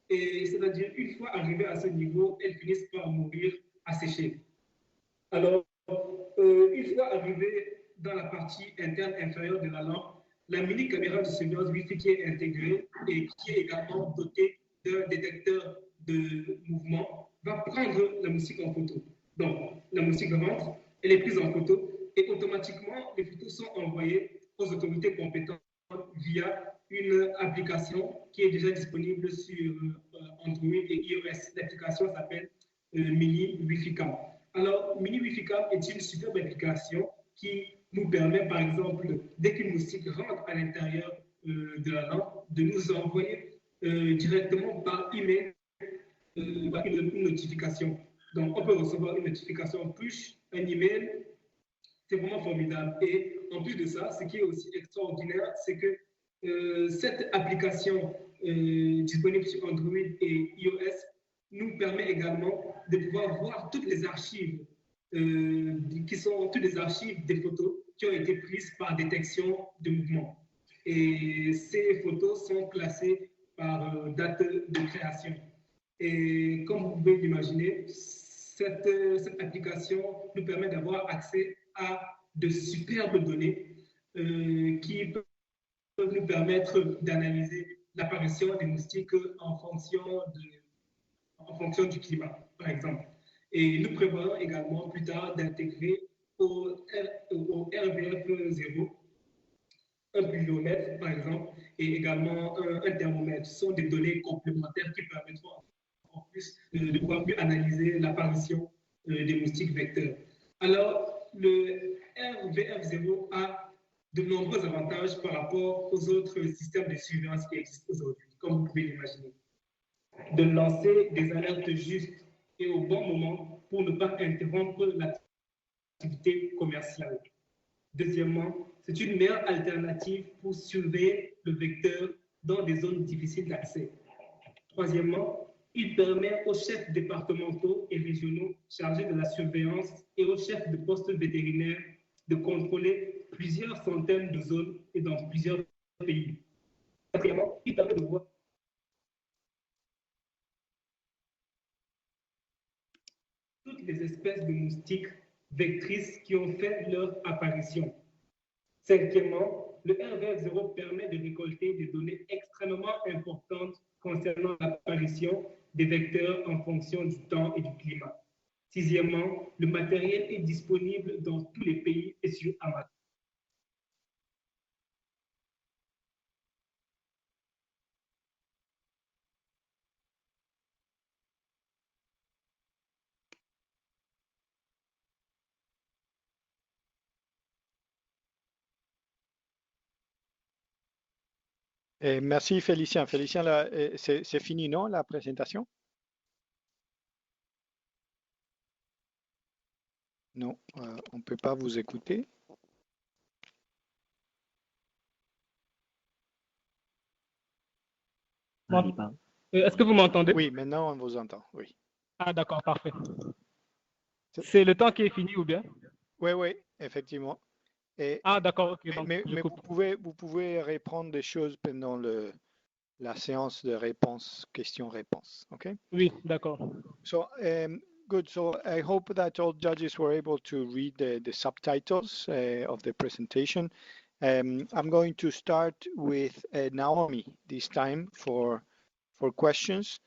Et c'est-à-dire, une fois arrivées à ce niveau, elles finissent par mourir asséchées. Alors, une fois arrivé dans la partie interne inférieure de la lampe, la mini caméra de surveillance Wi-Fi qui est intégrée et qui est également dotée d'un détecteur de mouvement va prendre la moustique en photo. Donc, la moustique rentre, elle est prise en photo et automatiquement, les photos sont envoyées aux autorités compétentes via une application qui est déjà disponible sur Android et iOS. L'application s'appelle Mini Wi-Fi Cam. Alors, Mini Wi-Fi Cam est une superbe application qui nous permet, par exemple, dès qu'une moustique rentre à l'intérieur de la lampe, de nous envoyer directement par email une notification. Donc, on peut recevoir une notification push, un email. C'est vraiment formidable. Et en plus de ça, ce qui est aussi extraordinaire, c'est que cette application disponible sur Android et iOS nous permet également de pouvoir voir toutes les archives toutes les archives des photos qui ont été prises par détection de mouvement. Et ces photos sont classées par date de création. Et comme vous pouvez l'imaginer, cette application nous permet d'avoir accès à de superbes données qui peuvent nous permettre d'analyser l'apparition des moustiques en fonction du climat, par exemple. Et nous prévoyons également plus tard d'intégrer au RVF0 un pluviomètre, par exemple, et également un thermomètre. Ce sont des données complémentaires qui permettront en plus de pouvoir mieux analyser l'apparition des moustiques vecteurs. Alors, le RVF0 a de nombreux avantages par rapport aux autres systèmes de surveillance qui existent aujourd'hui, comme vous pouvez l'imaginer. De lancer des alertes justes et au bon moment pour ne pas interrompre l'activité commerciale. Deuxièmement, c'est une meilleure alternative pour surveiller le vecteur dans des zones difficiles d'accès. Troisièmement, il permet aux chefs départementaux et régionaux chargés de la surveillance et aux chefs de postes vétérinaires de contrôler plusieurs centaines de zones et dans plusieurs pays. Quatrièmement, il permet de voir toutes les espèces de moustiques vectrices qui ont fait leur apparition. Cinquièmement, le RVF0 permet de récolter des données extrêmement importantes concernant l'apparition des vecteurs en fonction du temps et du climat. Sixièmement, le matériel est disponible dans tous les pays et sur Amazon. Merci Félicien. Félicien, c'est fini, non, la présentation? Non, on ne peut pas vous écouter. Est-ce que vous m'entendez? Oui, maintenant on vous entend, oui. Ah, d'accord, parfait. C'est le temps qui est fini ou bien? Oui, oui, effectivement. Et, ah, d'accord, ok. Donc, mais vous pouvez répondre des choses pendant la séance de réponse, questions-réponses, OK? Oui, d'accord. So, good. So I hope that all judges were able to read the subtitles of the presentation. I'm going to start with Naomi this time for questions.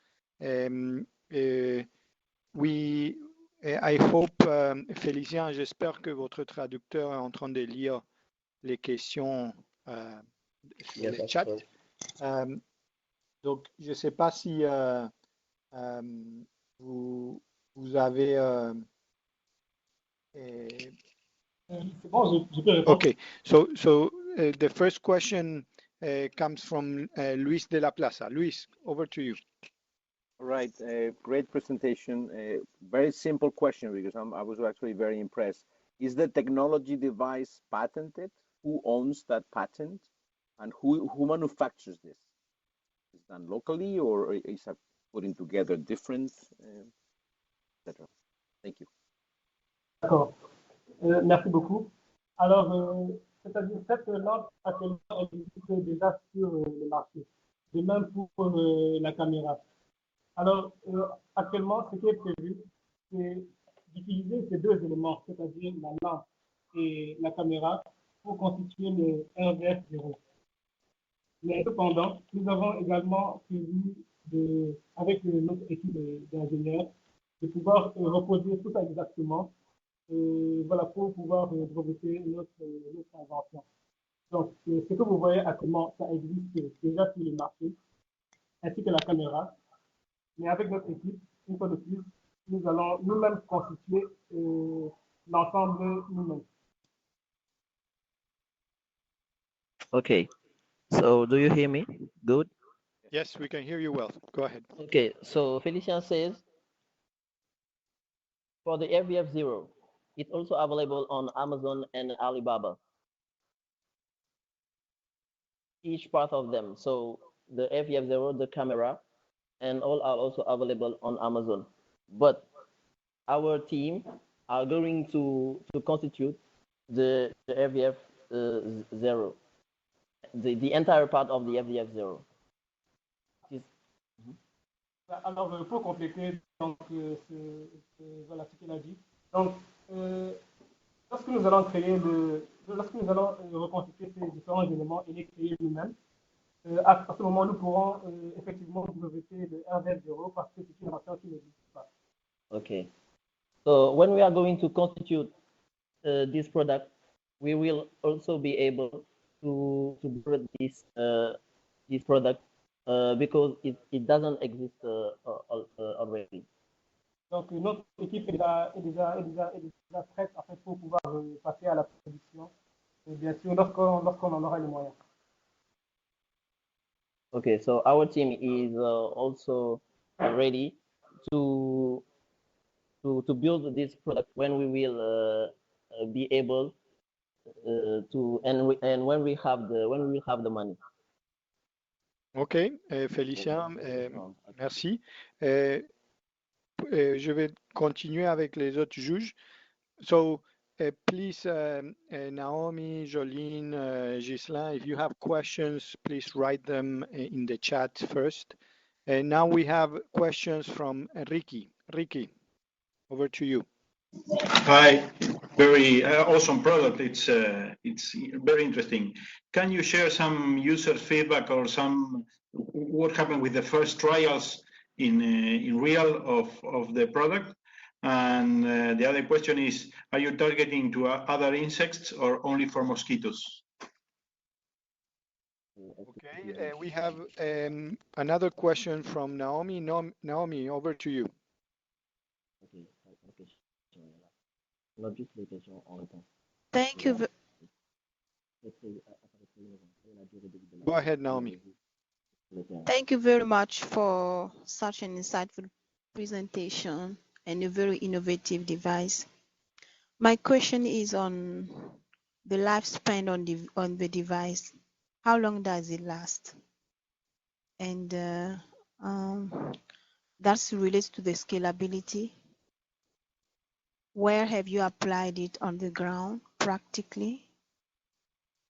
I hope, Félicien, j'espère que votre traducteur est en train de lire les questions sur le chat. Donc, je ne sais pas si vous avez... C'est bon, je peux répondre. Okay, so the first question comes from Luis de la Plaza. Luis, over to you. All right, great presentation. Very simple question because I was actually very impressed. Is the technology device patented? Who owns that patent? And who manufactures this? Is it done locally or is it putting together different, etc.? Thank you. D'accord. Merci beaucoup. Alors, c'est-à-dire cette lampe actuellement existe déjà sur le marché. De même pour la caméra. Alors, actuellement, ce qui est prévu, c'est d'utiliser ces deux éléments, c'est-à-dire la lampe et la caméra, pour constituer le RVF0. Mais cependant, nous avons également prévu, avec notre équipe d'ingénieurs, de pouvoir reproduire tout ça exactement, voilà, pour pouvoir breveter notre invention. Donc, ce que vous voyez actuellement, ça existe déjà sur le marché, ainsi que la caméra. Mais avec notre équipe, une fois de plus, nous allons nous-mêmes constituer l'ensemble nous-mêmes. Okay, so do you hear me? Good? Yes, we can hear you well. Go ahead. Okay, so Felician says, for the RVF0, it's also available on Amazon and Alibaba. Each part of them. So the RVF0, the camera, and all are also available on Amazon. But our team are going to constitute the RVF0, the entire part of the RVF0. Alors, pour compléter donc, voilà ce qu'il a dit. Donc, lorsque nous allons reconstituer ces différents éléments et les créer nous-mêmes, à ce moment, nous pourrons effectivement breveter le RVF0 parce que c'est une invention qui n'existe pas. Okay. So when we are going to constitute this product, we will also be able to breed this product because it doesn't exist already. Donc notre équipe est déjà prête en fait, pour pouvoir passer à la production, et bien sûr lorsqu'on en aura les moyens. Okay, so our team is also ready to build this product when we will be able to and when we have the money. Ok, Félicien, merci. Je vais continuer avec les autres juges. So, please, Naomi, Jolene, Ghislain, if you have questions, please write them in the chat first. And now we have questions from Ricky. Ricky. over to you. Hi, very awesome product. It's very interesting. Can you share some user feedback or some what happened with the first trials in real of the product? And the other question is, are you targeting to other insects or only for mosquitoes? Okay, we have another question from Naomi. Naomi, over to you. Thank you. Go ahead, Naomi. Thank you very much for such an insightful presentation and a very innovative device. My question is on the lifespan on the device. How long does it last? And that relates to the scalability. Where have you applied it on the ground practically?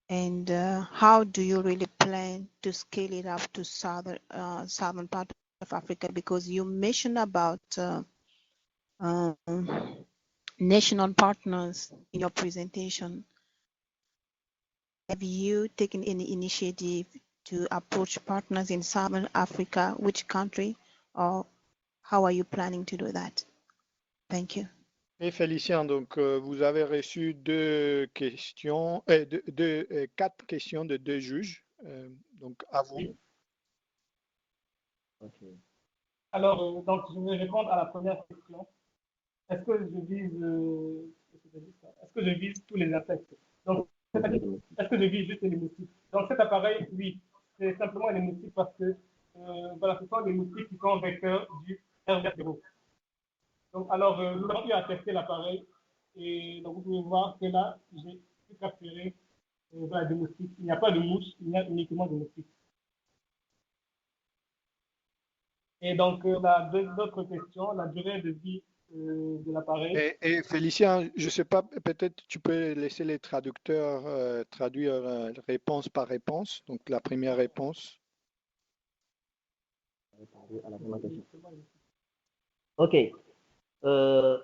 And how do you really plan to scale it up to southern part of Africa? Because you mentioned about national partners in your presentation. Have you taken any initiative to approach partners in southern Africa? Which country, or how are you planning to do that? Thank you. Et Félicien, donc vous avez reçu quatre questions de deux juges. Donc à vous. Okay. Alors, donc je vais répondre à la première question. Est-ce que je vise tous les insectes? Donc, est-ce que je vise juste les moustiques? Donc cet appareil, oui, c'est simplement les moustiques parce que voilà, ce sont les moustiques qui sont vecteurs du RVR0. Donc, alors, nous avons eu à tester l'appareil et donc vous pouvez voir que là, j'ai pu capturer voilà, des moustiques. Il n'y a pas de mouches, il y a uniquement des moustiques. Et donc, la deuxième question, la durée de vie de l'appareil. Et Félicien, je ne sais pas, peut-être tu peux laisser les traducteurs traduire réponse par réponse. Donc, la première réponse. Okay. So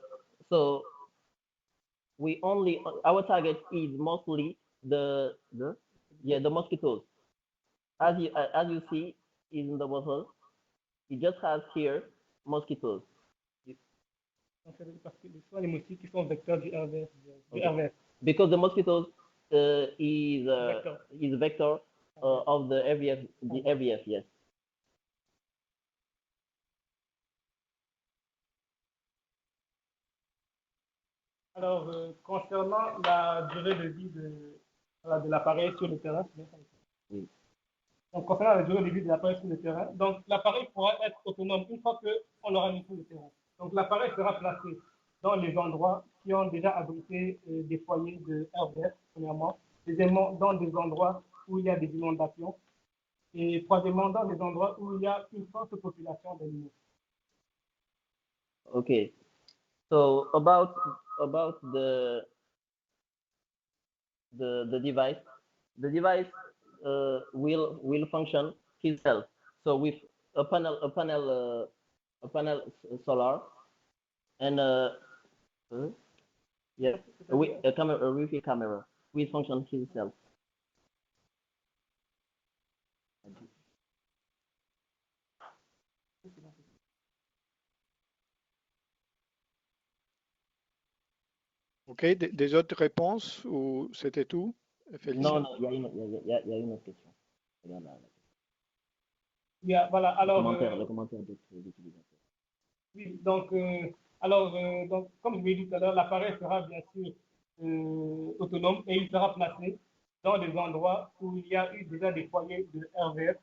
our target is mostly the mosquitoes. As you see in the bottle, it just has here mosquitoes. Parce que ce sont les moustiques qui sont vecteurs du RVS. Because the mosquitoes is vector of the RVS, yes. Alors, concernant la durée de vie de l'appareil sur le terrain, oui. Donc, concernant la durée de vie de l'appareil sur le terrain, donc l'appareil pourra être autonome une fois qu'on l'aura mis sur le terrain. Donc, l'appareil sera placé dans les endroits qui ont déjà abrité des foyers de RVS, premièrement. Deuxièmement, dans des endroits où il y a des inondations. Et troisièmement, dans des endroits où il y a une forte population d'animaux. Okay. So about the device, will function itself. So with a panel solar and yes, a Wi-Fi camera will function itself. OK, des autres réponses ou c'était tout, Félicien? Non, il y a une autre question. Voilà, alors. Le commentaire d'autres utilisateurs. Oui, donc, donc, comme je l'ai dit tout à l'heure, l'appareil sera bien sûr autonome et il sera placé dans des endroits où il y a eu déjà des foyers de RVS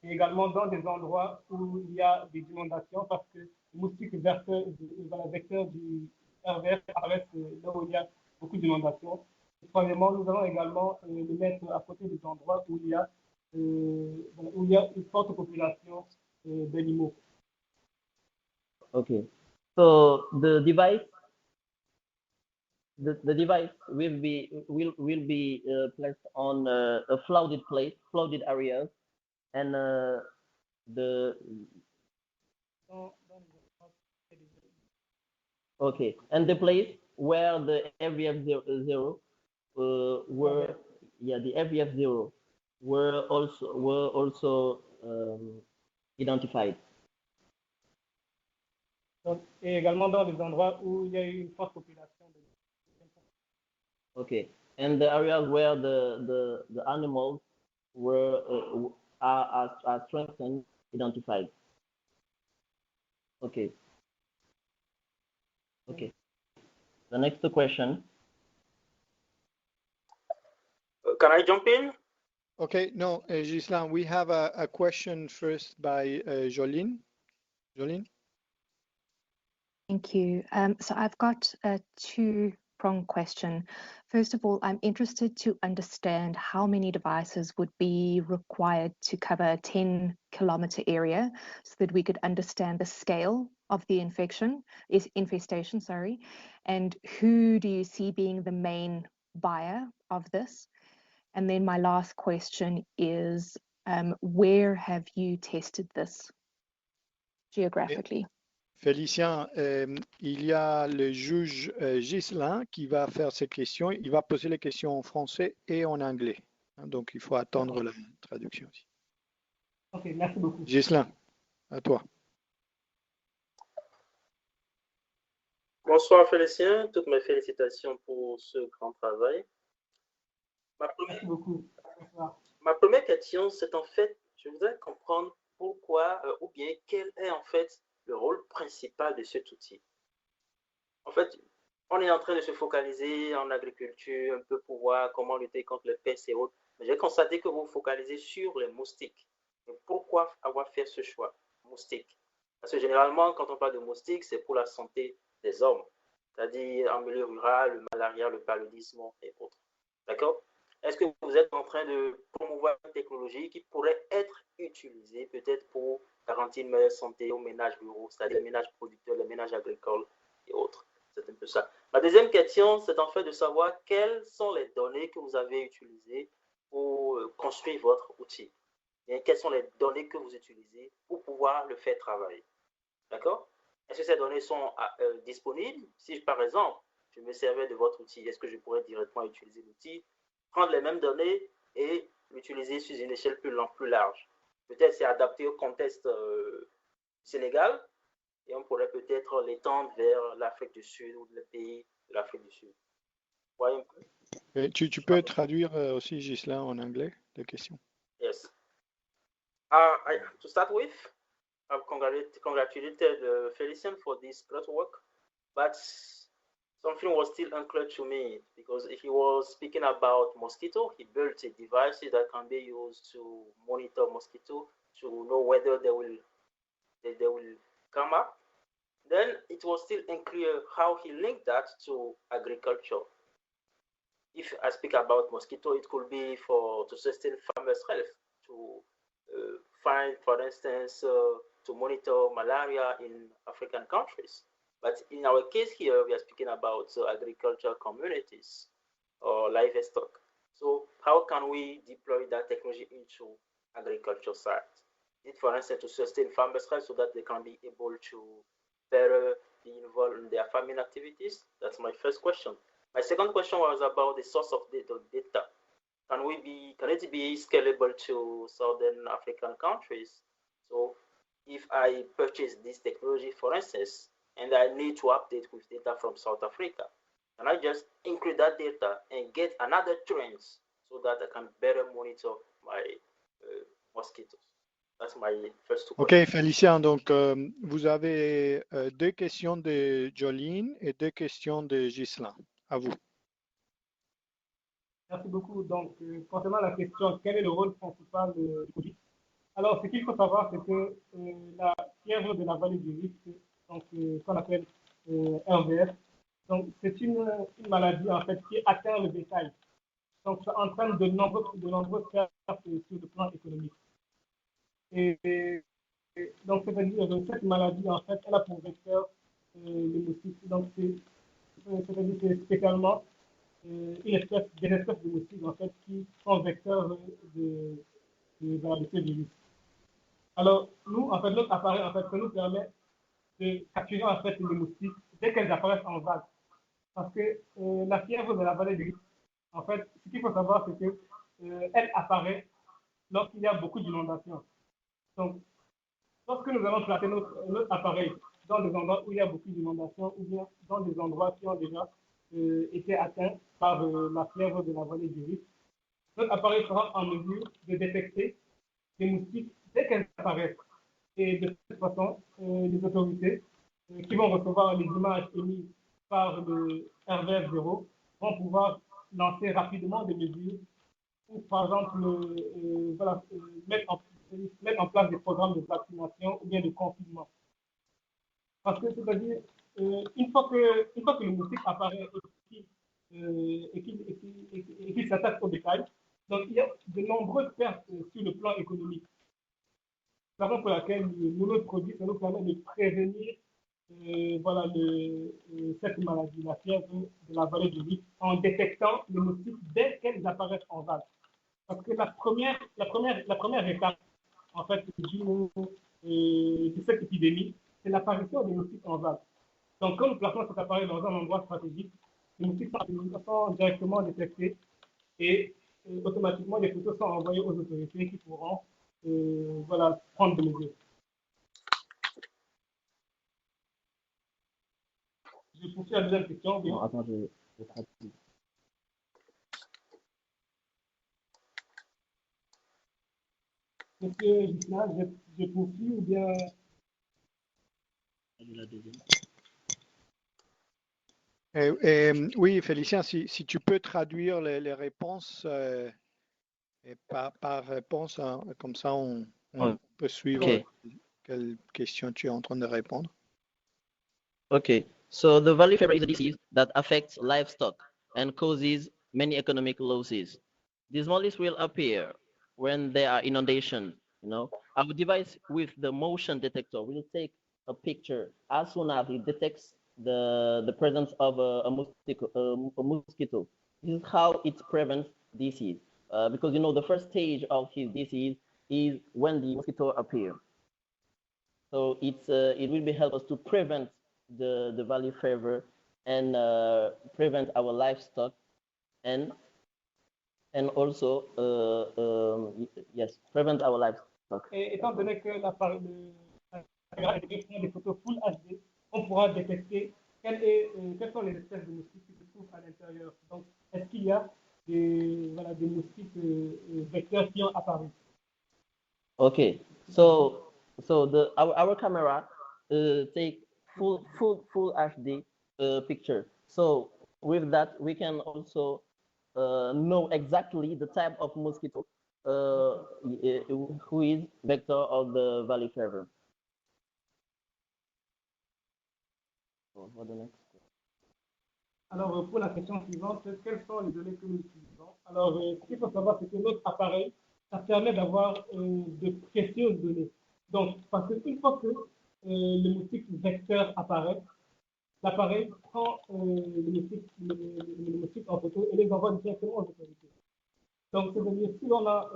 et également dans des endroits où il y a des inondations parce que les moustiques vecteurs du RVS apparaissent là où il y a beaucoup d'inondations. Troisièmement, nous allons également le mettre à côté des endroits où il y a une forte population d'animaux. Okay, so the device will be placed on a flooded areas, and Okay, and the place where the FVF0 were, yeah, the FVF0 were also identified. Donc, et également dans les endroits où il y a eu une forte population. Okay, and the areas where the animals were are strengthened, identified. Okay. Okay. The next question. Can I jump in? Okay, no, Ghislain, we have a question first by Jolene. Jolene? Thank you. So I've got a two-pronged question. First of all, I'm interested to understand how many devices would be required to cover a 10-kilometer area so that we could understand the scale of the infestation, sorry, and who do you see being the main buyer of this? And then my last question is, where have you tested this geographically? Félicien, il y a le juge Ghislain qui va faire ces questions. Il va poser les questions en français et en anglais. Donc, il faut attendre la traduction aussi. Ok, merci beaucoup. Ghislain, à toi. Bonsoir Félicien, toutes mes félicitations pour ce grand travail. Merci beaucoup. Bonsoir. Ma première question, c'est en fait, je voudrais comprendre pourquoi ou bien quel est en fait le rôle principal de cet outil. En fait, on est en train de se focaliser en agriculture un peu pour voir comment lutter contre les pestes et autres. Mais j'ai constaté que vous vous focalisez sur les moustiques. Mais pourquoi avoir fait ce choix, moustiques? Parce que généralement, quand on parle de moustiques, c'est pour la santé des hommes, c'est-à-dire en milieu rural, le malaria, le paludisme et autres. D'accord? Est-ce que vous êtes en train de promouvoir une technologie qui pourrait être utilisée peut-être pour garantir une meilleure santé aux ménages ruraux, c'est-à-dire les ménages producteurs, les ménages agricoles et autres? C'est un peu ça. Ma deuxième question, c'est en fait de savoir quelles sont les données que vous avez utilisées pour construire votre outil. Et quelles sont les données que vous utilisez pour pouvoir le faire travailler. D'accord? Est-ce que ces données sont disponibles? Si, par exemple, je me servais de votre outil, est-ce que je pourrais directement utiliser l'outil, prendre les mêmes données et l'utiliser sur une échelle plus large? Peut-être c'est adapté au contexte Sénégal et on pourrait peut-être l'étendre vers l'Afrique du Sud ou les pays de l'Afrique du Sud. Voyez un peu. Tu peux traduire aussi, Ghislain, en anglais, la question? Yes. To start with, I've congratulated Felician for this great work, but something was still unclear to me because he was speaking about mosquito. He built a device that can be used to monitor mosquito to know whether they will come up. Then it was still unclear how he linked that to agriculture. If I speak about mosquito, it could be to sustain farmers' health, to find, for instance, to monitor malaria in African countries. But in our case here, we are speaking about agricultural communities or livestock. So how can we deploy that technology into agriculture sites? Is it, for instance, to sustain farmers' health so that they can be able to better be involved in their farming activities? That's my first question. My second question was about the source of data. Can it be scalable to Southern African countries? So if I purchase this technology, for instance, and I need to update with data from South Africa, can I just include that data and get another trends so that I can better monitor my mosquitoes? That's my first two questions. Ok, Félicien, donc vous avez deux questions de Jolene et deux questions de Ghislain. À vous. Merci beaucoup. Donc, concernant la question, quel est le rôle principal du produit? Alors, ce qu'il faut savoir, c'est que la fièvre de la vallée du Rift, donc qu'on appelle RVF, donc c'est une maladie en fait qui atteint le bétail. Donc, ça entraîne de nombreuses pertes sur le plan économique. Et donc, c'est-à-dire que cette maladie, en fait, elle a pour vecteur les moustiques. Donc, c'est-à-dire que c'est spécialement des espèces de moustiques en fait qui sont vecteurs de ce virus. Alors nous, en fait, notre appareil en fait, ça nous permet de capturer en fait les moustiques dès qu'elles apparaissent en vague. Parce que la fièvre de la vallée du Rift, en fait, ce qu'il faut savoir, c'est que elle apparaît lorsqu'il y a beaucoup d'inondations. Donc, lorsque nous allons placer notre appareil dans des endroits où il y a beaucoup d'inondations ou bien dans des endroits qui ont déjà été atteints par la fièvre de la vallée du Rift, notre appareil sera en mesure de détecter les moustiques dès qu'elles apparaissent. Et de cette façon, les autorités qui vont recevoir les images émises par le RVF0 vont pouvoir lancer rapidement des mesures ou, par exemple, mettre en place des programmes de vaccination ou bien de confinement. Parce que, c'est-à-dire, une fois que le moustique apparaît et qu'il s'attaque au bétail, donc il y a de nombreuses pertes sur le plan économique. C'est la raison pour laquelle notre produit, ça nous permet de prévenir cette maladie, la fièvre de la vallée du Rift, en détectant les moustiques dès qu'elles apparaissent en vague. Parce que la première étape, en fait, de cette épidémie, c'est l'apparition des moustiques en vague. Donc, quand nous plaçons cet appareil dans un endroit stratégique, les moustiques sont directement détectés et automatiquement les photos sont envoyées aux autorités qui pourront prendre des mesures. Je poursuis la deuxième question. Non, attends, je traduis. Monsieur Gisela, je poursuis ou bien... La deuxième. Oui, Félicien, si tu peux traduire les réponses par réponse, hein, comme ça on peut suivre quelle question tu es en train de répondre. Okay, so the valley fever is a disease that affects livestock and causes many economic losses. These mollusks will appear when there are inundation. Our device with the motion detector will take a picture as soon as it detects the presence of a mosquito. This is how it prevents disease. Because the first stage of his disease is when the mosquito appears. So it will be help us to prevent the valley fever and prevent our livestock and also prevent our livestock. Et étant donné que la des photos Full HD, on pourra détecter quelles sont les espèces de moustiques qui se trouvent à l'intérieur. Donc, est-ce qu'il y a des moustiques vecteurs qui ont apparu? Okay, so our camera take full HD picture. So with that, we can also know exactly the type of mosquito who is vector of the valley fever. Alors, pour la question suivante, quelles sont les données que nous utilisons? Alors, ce qu'il faut savoir, c'est que notre appareil, ça permet d'avoir de précieuses données. Donc, parce qu'une fois que le moustique vecteur apparaît, l'appareil prend les moustiques en photo et les envoie directement aux autorités. Donc, c'est-à-dire, si l'on a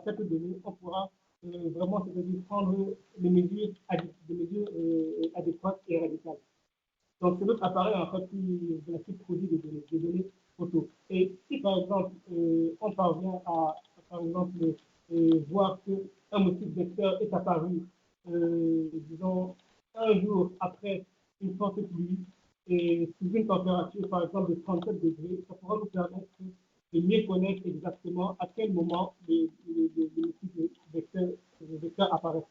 cette donnée, on pourra vraiment prendre des mesures adéquates et radicales. Donc, c'est notre appareil en fait qui produit des données photos. Et si par exemple, on parvient à voir qu'un moustique vecteur est apparu, disons, un jour après une forte pluie et sous une température par exemple de 37 degrés, ça pourra nous permettre de mieux connaître exactement à quel moment les moustiques vecteurs apparaissent.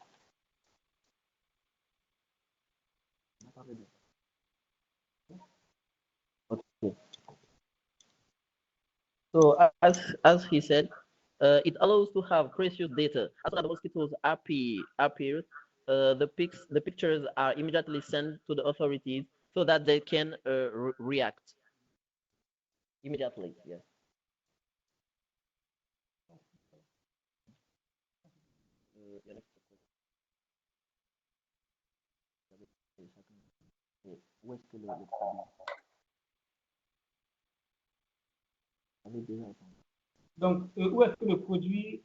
Okay. So as he said, it allows to have precious data. As soon as the mosquitoes appear, the pictures are immediately sent to the authorities so that they can react immediately. Yes. Donc, où est-ce que le produit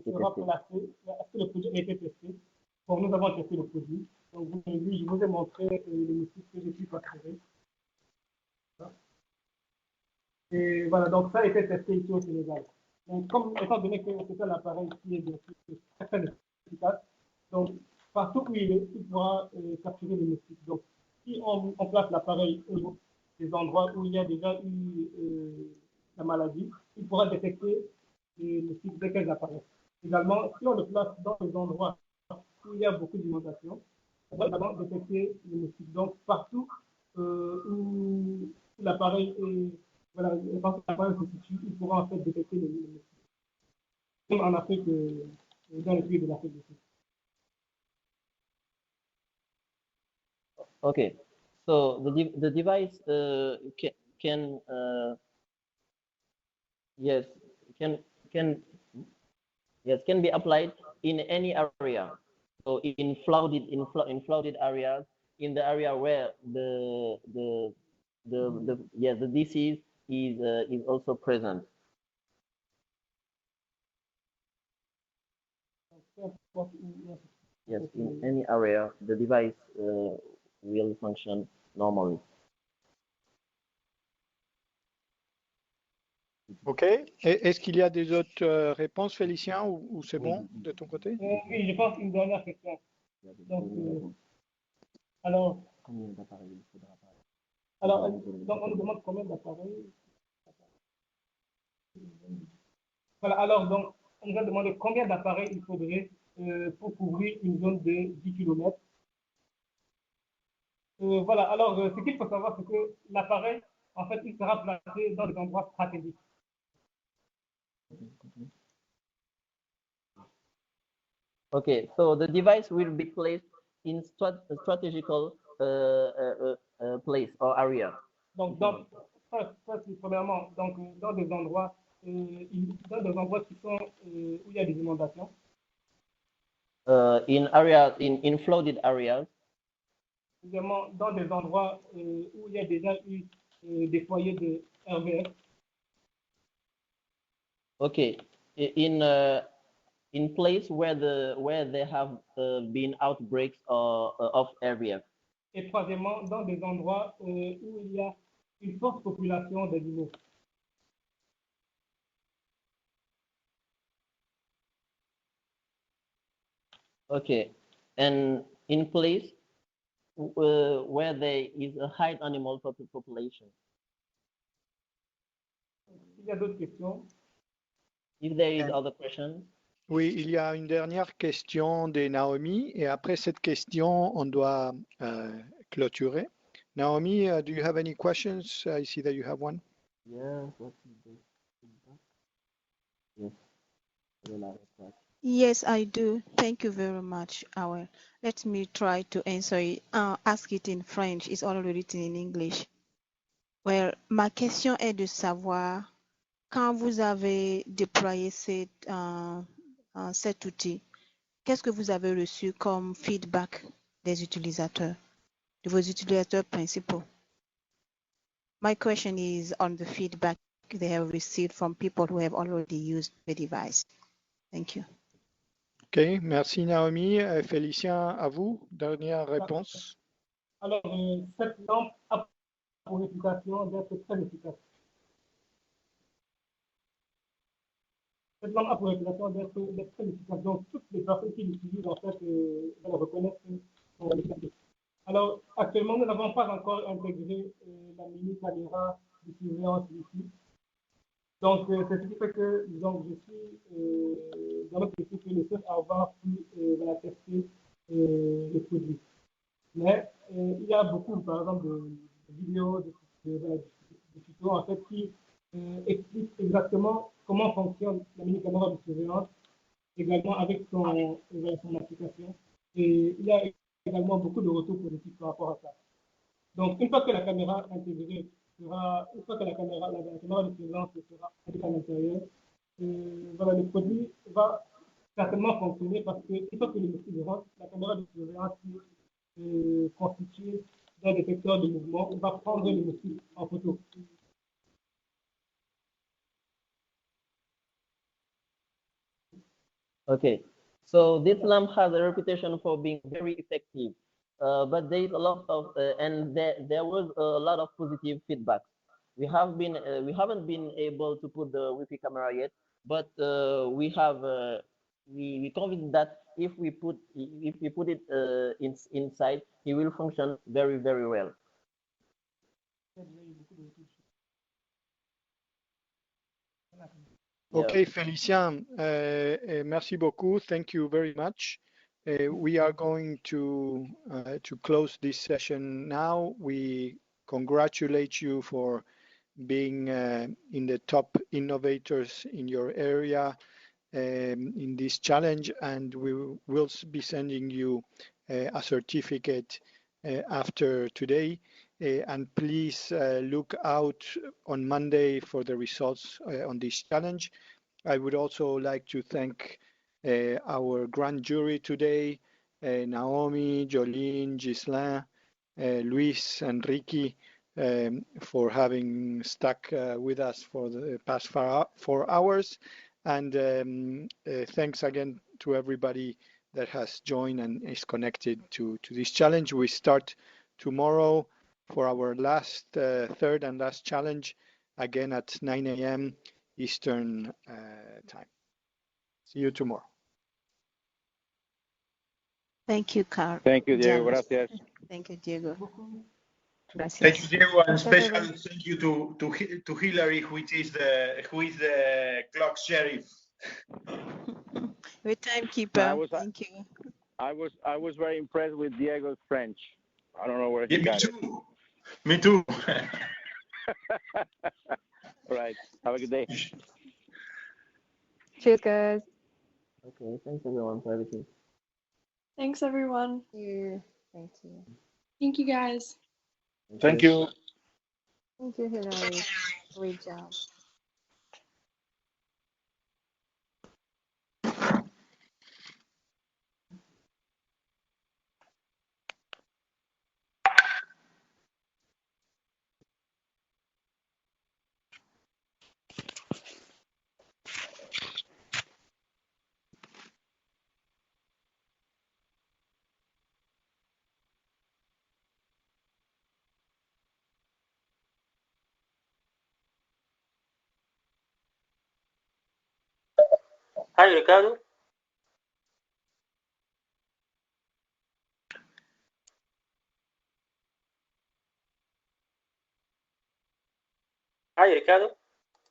sera placé? Est-ce que le produit a été testé? Bon, nous avons testé le produit. Donc, vous avez vu, je vous ai montré les moustiques que j'ai pu capturer. Et voilà, donc ça a été testé ici au Sénégal. Donc, comme étant donné que c'est un appareil qui est bien sûr très, très efficace, donc partout où il est, il pourra capturer les moustiques. Donc, si on place l'appareil au niveau des endroits où il y a déjà eu la maladie, il pourra détecter les moustiques dès qu'elles apparaissent. Également, si on le place dans les endroits où il y a beaucoup d'inondations, on va également détecter les moustiques. Donc, partout où l'appareil est, voilà, quand l'appareil se situe, il pourra en fait détecter les moustiques. Comme en Afrique, dans les pays de l'Afrique du Sud. Okay, so the device can yes can be applied in any area. So in flooded areas, in the area where the disease is also present. Yes, in any area, the device will function normally. OK. Est-ce qu'il y a des autres réponses, Félicien, ou c'est bon de ton côté? Oui, je pense une dernière question. Donc, alors, Combien d'appareils il faudra pas? Alors, donc on nous demande combien d'appareils. Voilà, alors donc, on nous a demandé combien d'appareils il faudrait pour couvrir une zone de 10 km. Voilà, alors ce qu'il faut savoir, c'est que l'appareil, en fait, il sera placé dans des endroits stratégiques. Okay, so the device will be placed in strategical place or area. Donc, premièrement, donc, dans des endroits qui sont où il y a des inondations. In flooded areas. Également, dans des endroits où il y a déjà eu des foyers de RVF. Okay, in place where there have been outbreaks of RVF. Et troisièmement, dans des endroits où il y a une forte population d'animaux. Okay, and in place where there is a high animal population. Il y a d'autres questions. If there is other questions. Oui, il y a une dernière question de Naomi, et après cette question, on doit clôturer. Naomi, do you have any questions? I see that you have one. Yes. Yes, I do. Thank you very much. Let me try to answer it. Ask it in French. It's already written in English. Well, ma question est de savoir, quand vous avez déployé cet outil, qu'est-ce que vous avez reçu comme feedback des utilisateurs, de vos utilisateurs principaux? My question is on the feedback they have received from people who have already used the device. Thank you. OK, merci Naomi. Félicien, à vous, dernière réponse. Alors, cette lampe a pour réputation d'être très efficace. Cette lampe a pour réputation d'être très efficace. Donc, toutes les personnes qui l'utilisent, en fait, reconnaissent son efficacité. Alors, actuellement, nous n'avons pas encore intégré la mini-caméra de surveillance ici. Donc, c'est ce qui fait que donc, je suis dans notre équipe le seul à avoir pu tester les produits. Mais il y a beaucoup, par exemple, de vidéos, de tutos en fait, qui expliquent exactement comment fonctionne la mini-caméra de surveillance, également avec son application. Et il y a également beaucoup de retours positifs par rapport à ça. Donc, une fois que la caméra intégrée sera, une fois que la caméra de surveillance sera intégrée à l'intérieur, voilà, le produit va certainement fonctionner parce que une fois que le moustiques rentre, la caméra de surveillance constituée d'un détecteur de mouvement va prendre le moustique en photo. Okay, so this lamp has a reputation for being very effective but there is a lot of and there was a lot of positive feedback. We haven't been able to put the Wi-Fi camera yet, but we have we convinced that if we put it inside, it will function very well. Okay, Félicien, merci beaucoup. Thank you very much. We are going to close this session now. We congratulate you for being in the top innovators in your area in this challenge, and we will be sending you a certificate after today. And please look out on Monday for the results on this challenge. I would also like to thank our grand jury today, Naomi, Jolene, Ghislain, Luis, and Ricky, for having stuck with us for the past 4 hours. And thanks again to everybody that has joined and is connected to this challenge. We start tomorrow for our last, third and last challenge, again at 9 a.m. Eastern time. See you tomorrow. Thank you, Carl. Thank you, Diego. Gracias. Thank you, Diego. Gracias. Thank you, Diego, and special thank you to Hillary, who is the clock sheriff. Your timekeeper. Thank you. I was very impressed with Diego's French. I don't know where he got it. Me too. All right. Have a good day. Cheers, guys. Okay. Thanks everyone for everything. Thanks, everyone. Thank you. Thank you. Thank you, guys. Thank you. Thank you, Hillary. Great job. Hi, Ricardo. Hi, Ricardo.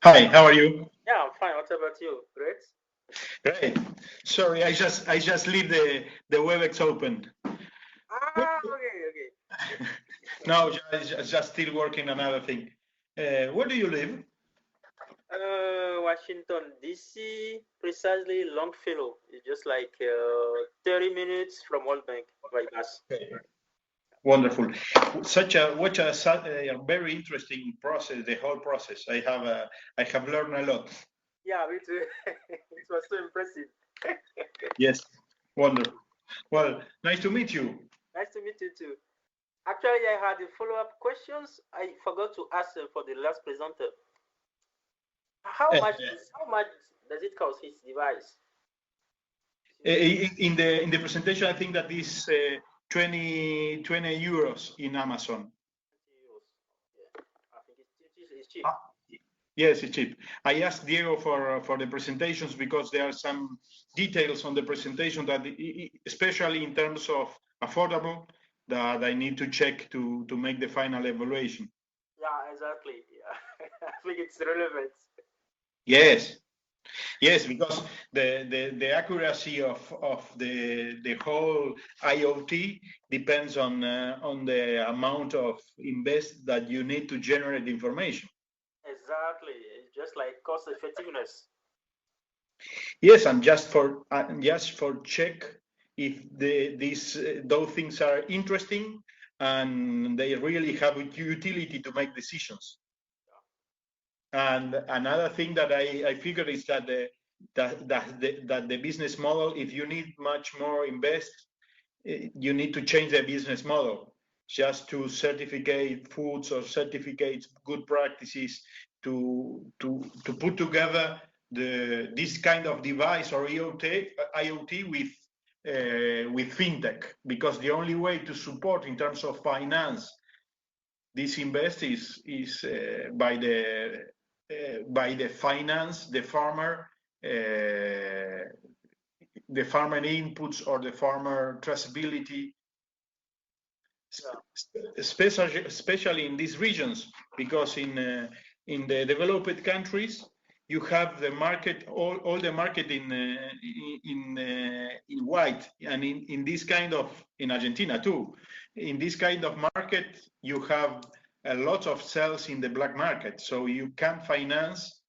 Hi, how are you? Yeah, I'm fine. What about you? Great. Great. Sorry, I just leave the WebEx open. Okay. No, just still working on another thing. Where do you live? Washington, D.C., precisely Longfellow. It's just like 30 minutes from World Bank by bus. Okay. Wonderful. What a very interesting process. The whole process. I have learned a lot. Yeah, me too. It was so impressive. Yes, wonderful. Well, nice to meet you. Nice to meet you too. Actually, I had a follow-up questions. I forgot to ask for the last presenter. How much does it cost his device? In the presentation, I think that is 20 euros in Amazon. I think it's cheap. Yes, it's cheap. I asked Diego for the presentations because there are some details on the presentation that, especially in terms of affordable, that I need to check to make the final evaluation. Yeah, exactly. Yeah. I think it's relevant. Yes, because the accuracy of the whole IoT depends on the amount of invest that you need to generate information. Exactly. It's just like cost effectiveness. Yes, and just for check if those things are interesting and they really have utility to make decisions. And another thing that I figured is that the business model, if you need much more invest, you need to change the business model just to certificate foods or certificate good practices to put together this kind of device or IoT with with fintech, because the only way to support in terms of finance this invest is by the finance the farmer inputs or the farmer traceability, especially in these regions, because in the developed countries you have the market, all the market in white, and in this kind of, in Argentina too, in this kind of market you have a lot of sales in the black market, so you can finance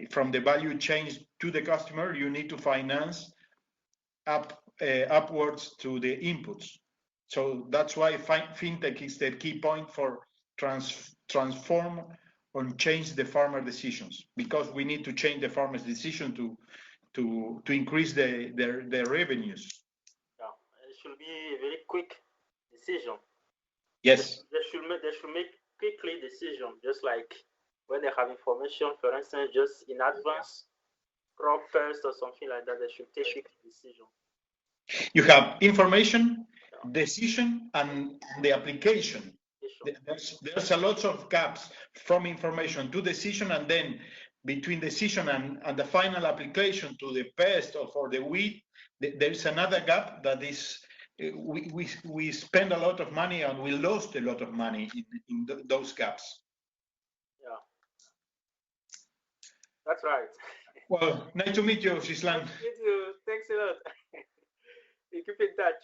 from the value chain to the customer. You need to finance upwards to the inputs. So that's why fintech is the key point for transform and change the farmer decisions, because we need to change the farmer's decision to increase their revenues. Yeah, it should be a very quick decision. Yes. They should make quickly decision, just like when they have information, for instance, just in advance, crop first or something like that. They should take quick decision. You have information, decision, and the application. There's a lot of gaps from information to decision, and then between decision and the final application to the pest or for the weed, there's another gap that is we spend a lot of money and we lost a lot of money in those gaps. Yeah, that's right. Well, nice to meet you, Gislan. Nice to meet you. Thanks a lot. We keep in touch.